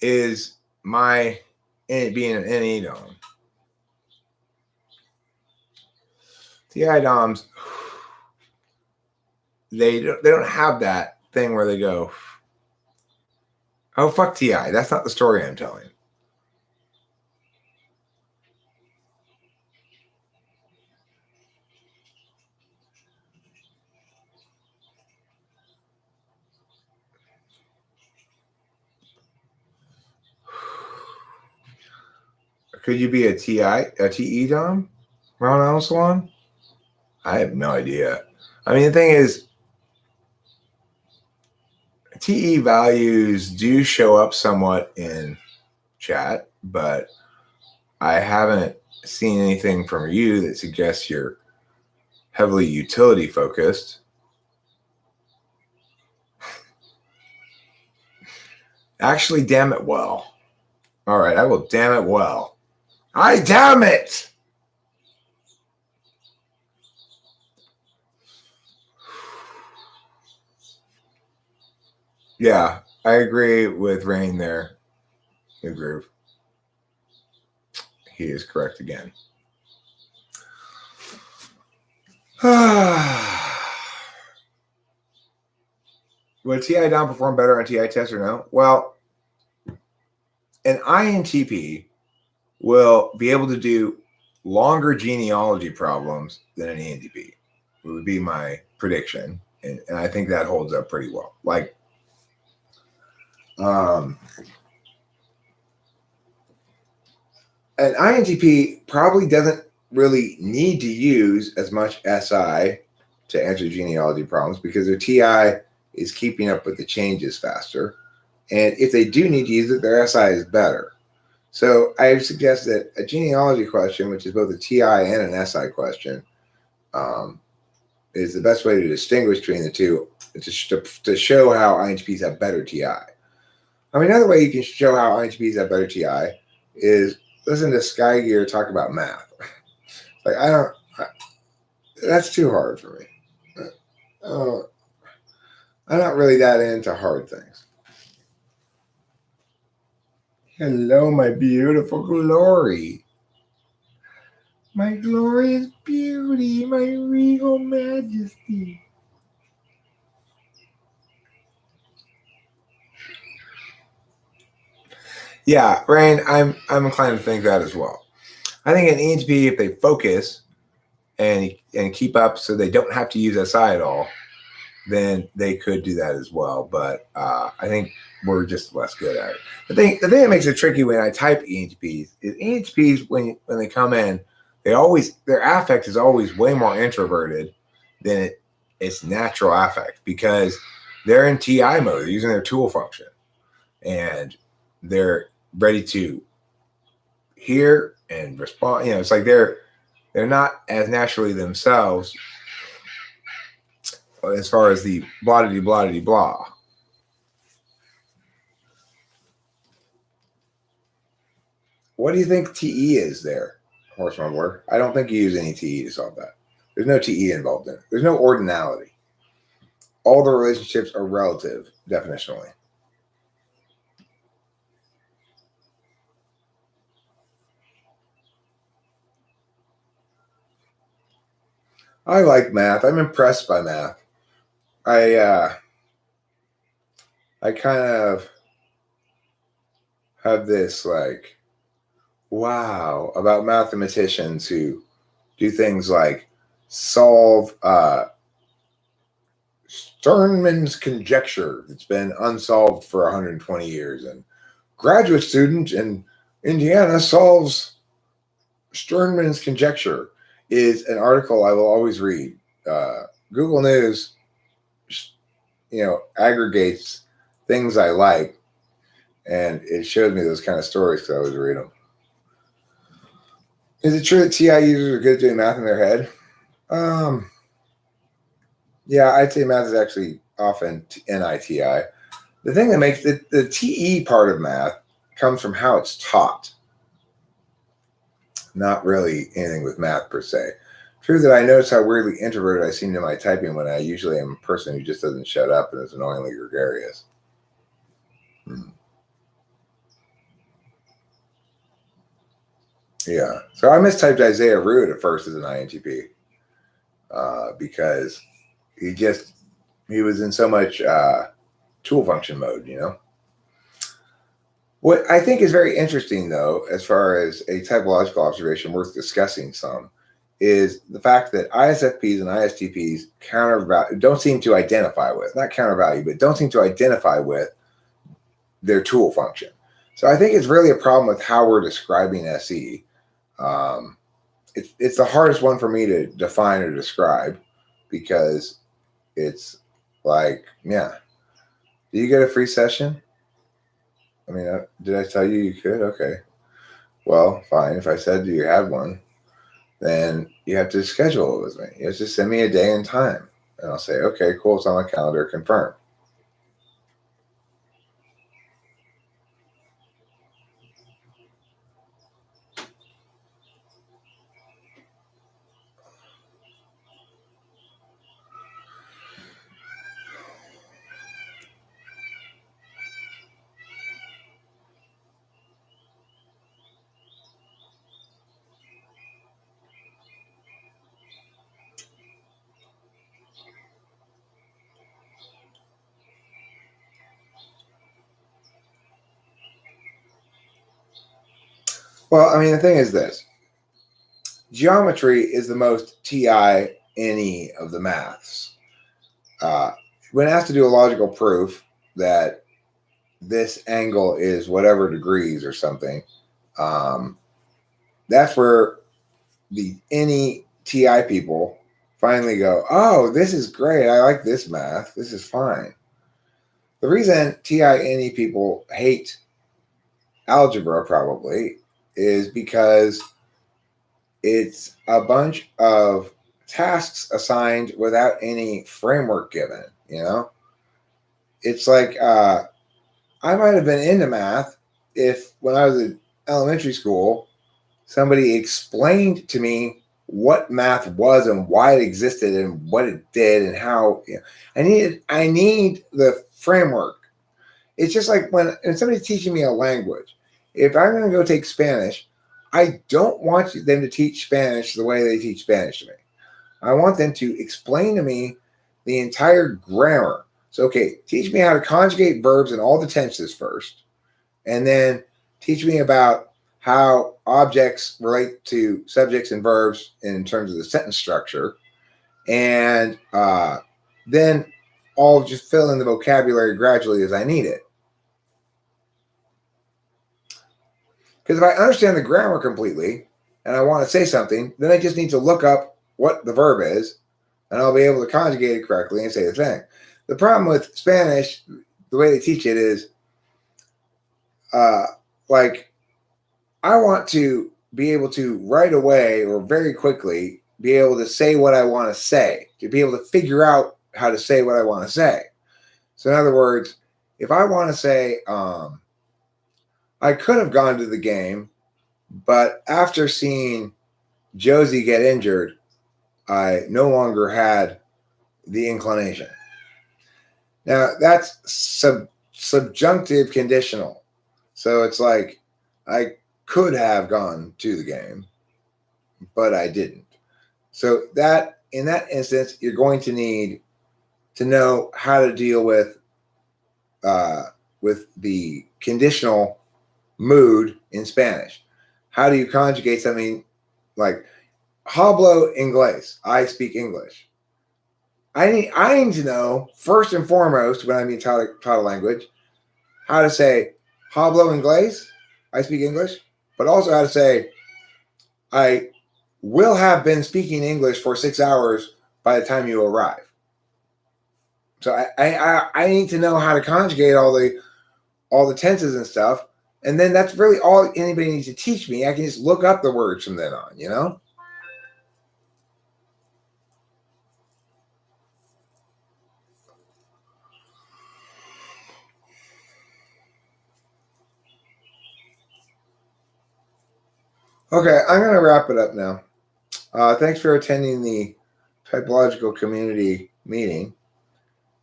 Is my being an NE dom. TI doms, they don't have that thing where they go, oh, fuck TI. That's not the story I'm telling. Could you be a TE dom? Ron Alsalon? I have no idea. I mean, the thing is, TE values do show up somewhat in chat, but I haven't seen anything from you that suggests you're heavily utility focused. Actually, damn it well. All right, I will damn it well. I damn it! Yeah, I agree with Rain there. New groove. He is correct again. Would TI Dom perform better on TI test or no? Well, an INTP will be able to do longer genealogy problems than an ENTP. It would be my prediction. And I think that holds up pretty well. Like, an INTP probably doesn't really need to use as much SI to answer genealogy problems because their TI is keeping up with the changes faster. And if they do need to use it, their SI is better. So I suggest that a genealogy question, which is both a TI and an SI question, is the best way to distinguish between the two to show how INTPs have better TI. I mean, another way you can show how INTPs have better TI is listen to Sky Gear talk about math. Like, that's too hard for me. I'm not really that into hard things. Hello, my beautiful glory. My glorious beauty, my regal majesty. Yeah, Rain, I'm inclined to think that as well. I think an ENTP, if they focus and keep up so they don't have to use SI at all, then they could do that as well. But I think we're just less good at it. The thing that makes it tricky when I type ENTPs is ENTPs when they come in, their affect is always way more introverted than its natural affect because they're in TI mode. They're using their tool function and they're ready to hear and respond. It's like they're not as naturally themselves as far as the blah blah blah blah. What do you think TE is there, horse mumbler? I don't think you use any TE to solve that. There's no TE involved in it. There's no ordinality. All the relationships are relative, definitionally. I like math. I'm impressed by math. I kind of have this like wow about mathematicians who do things like solve Sternman's conjecture that's been unsolved for 120 years, and graduate student in Indiana solves Sternman's conjecture is an article I will always read. Google News, aggregates things I like, and it shows me those kind of stories because I always read them. Is it true that TI users are good at doing math in their head? Yeah, I'd say math is actually often NITI. The thing that makes the TE part of math comes from how it's taught, not really anything with math per se. True that I notice how weirdly introverted I seem to my typing when I usually am a person who just doesn't shut up and is annoyingly gregarious. Yeah. So I mistyped Isaiah Root at first as an INTP because he was in so much tool function mode, What I think is very interesting, though, as far as a typological observation worth discussing some, is the fact that ISFPs and ISTPs don't seem to identify with, not countervalue, but don't seem to identify with their tool function. So I think it's really a problem with how we're describing SE. It's the hardest one for me to define or describe because it's like, yeah, do you get a free session? I mean, did I tell you could? Okay. Well, fine. If I said you had one, then you have to schedule it with me. You have to send me a day and time. And I'll say, okay, cool. It's on my calendar. Confirm. Well, I mean, the thing is this. Geometry is the most TI any of the maths. When asked to do a logical proof that this angle is whatever degrees or something, that's where any TI people finally go, oh, this is great. I like this math. This is fine. The reason TI people hate algebra probably is because it's a bunch of tasks assigned without any framework given, It's like I might have been into math if when I was in elementary school, somebody explained to me what math was and why it existed and what it did and how I need the framework. It's just like when somebody's teaching me a language. If I'm going to go take Spanish, I don't want them to teach Spanish the way they teach Spanish to me. I want them to explain to me the entire grammar. So, okay, teach me how to conjugate verbs in all the tenses first, and then teach me about how objects relate to subjects and verbs in terms of the sentence structure, and then I'll just fill in the vocabulary gradually as I need it. Because if I understand the grammar completely and I want to say something, then I just need to look up what the verb is, and I'll be able to conjugate it correctly and say the thing. The problem with Spanish, the way they teach it is, like, I want to be able to right away or very quickly be able to say what I want to say, to be able to figure out how to say what I want to say. So in other words, if I want to say, I could have gone to the game, but after seeing Josie get injured, I no longer had the inclination. Now that's subjunctive conditional. So it's like, I could have gone to the game, but I didn't. So that in that instance, you're going to need to know how to deal with the conditional mood in Spanish. How do you conjugate something like hablo inglés? I speak English. I need to know first and foremost when I'm being taught a language how to say hablo inglés. I speak English, but also how to say I will have been speaking English for 6 hours by the time you arrive. So I need to know how to conjugate all the tenses and stuff, and then that's really all anybody needs to teach me. I can just look up the words from then on, you know? Okay, I'm going to wrap it up now. Thanks for attending the Typological community meeting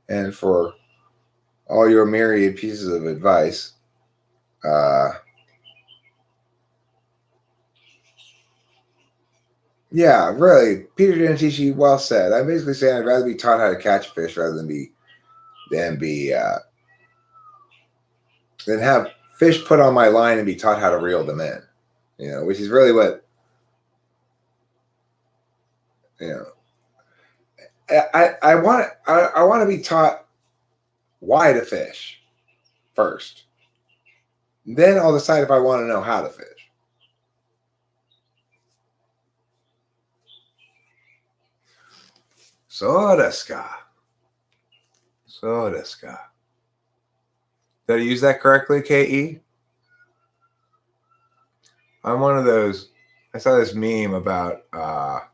and for all your myriad pieces of advice. Yeah, really, Peter didn't teach you. Well said. I'm basically saying I'd rather be taught how to catch a fish rather than have fish put on my line and be taught how to reel them in. You know, which is really what, you know. I want to be taught why to fish first. Then I'll decide if I want to know how to fish. Ssuartscire. Did I use that correctly, KE? I'm one of those. I saw this meme about that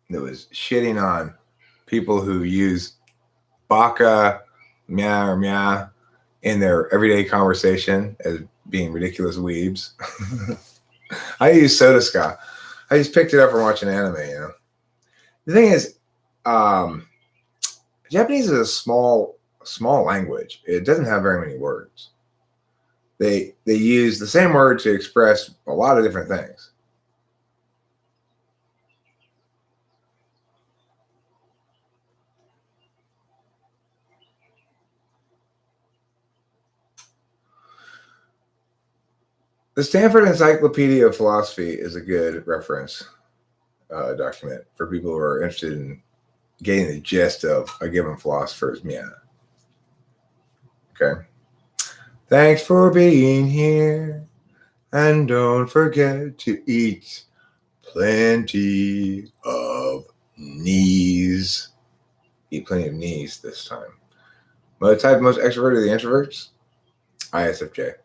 was shitting on people who use baka, meow, or meow in their everyday conversation as being ridiculous weebs. I use Ssuartscire. I just picked it up from watching anime, you know. The thing is, Japanese is a small language. It doesn't have very many words. They use the same word to express a lot of different things. The Stanford Encyclopedia of Philosophy is a good reference document for people who are interested in getting the gist of a given philosopher's meow. Okay. Thanks for being here. And don't forget to eat plenty of knees. Eat plenty of knees this time. What type most extroverted of the introverts? ISFJ.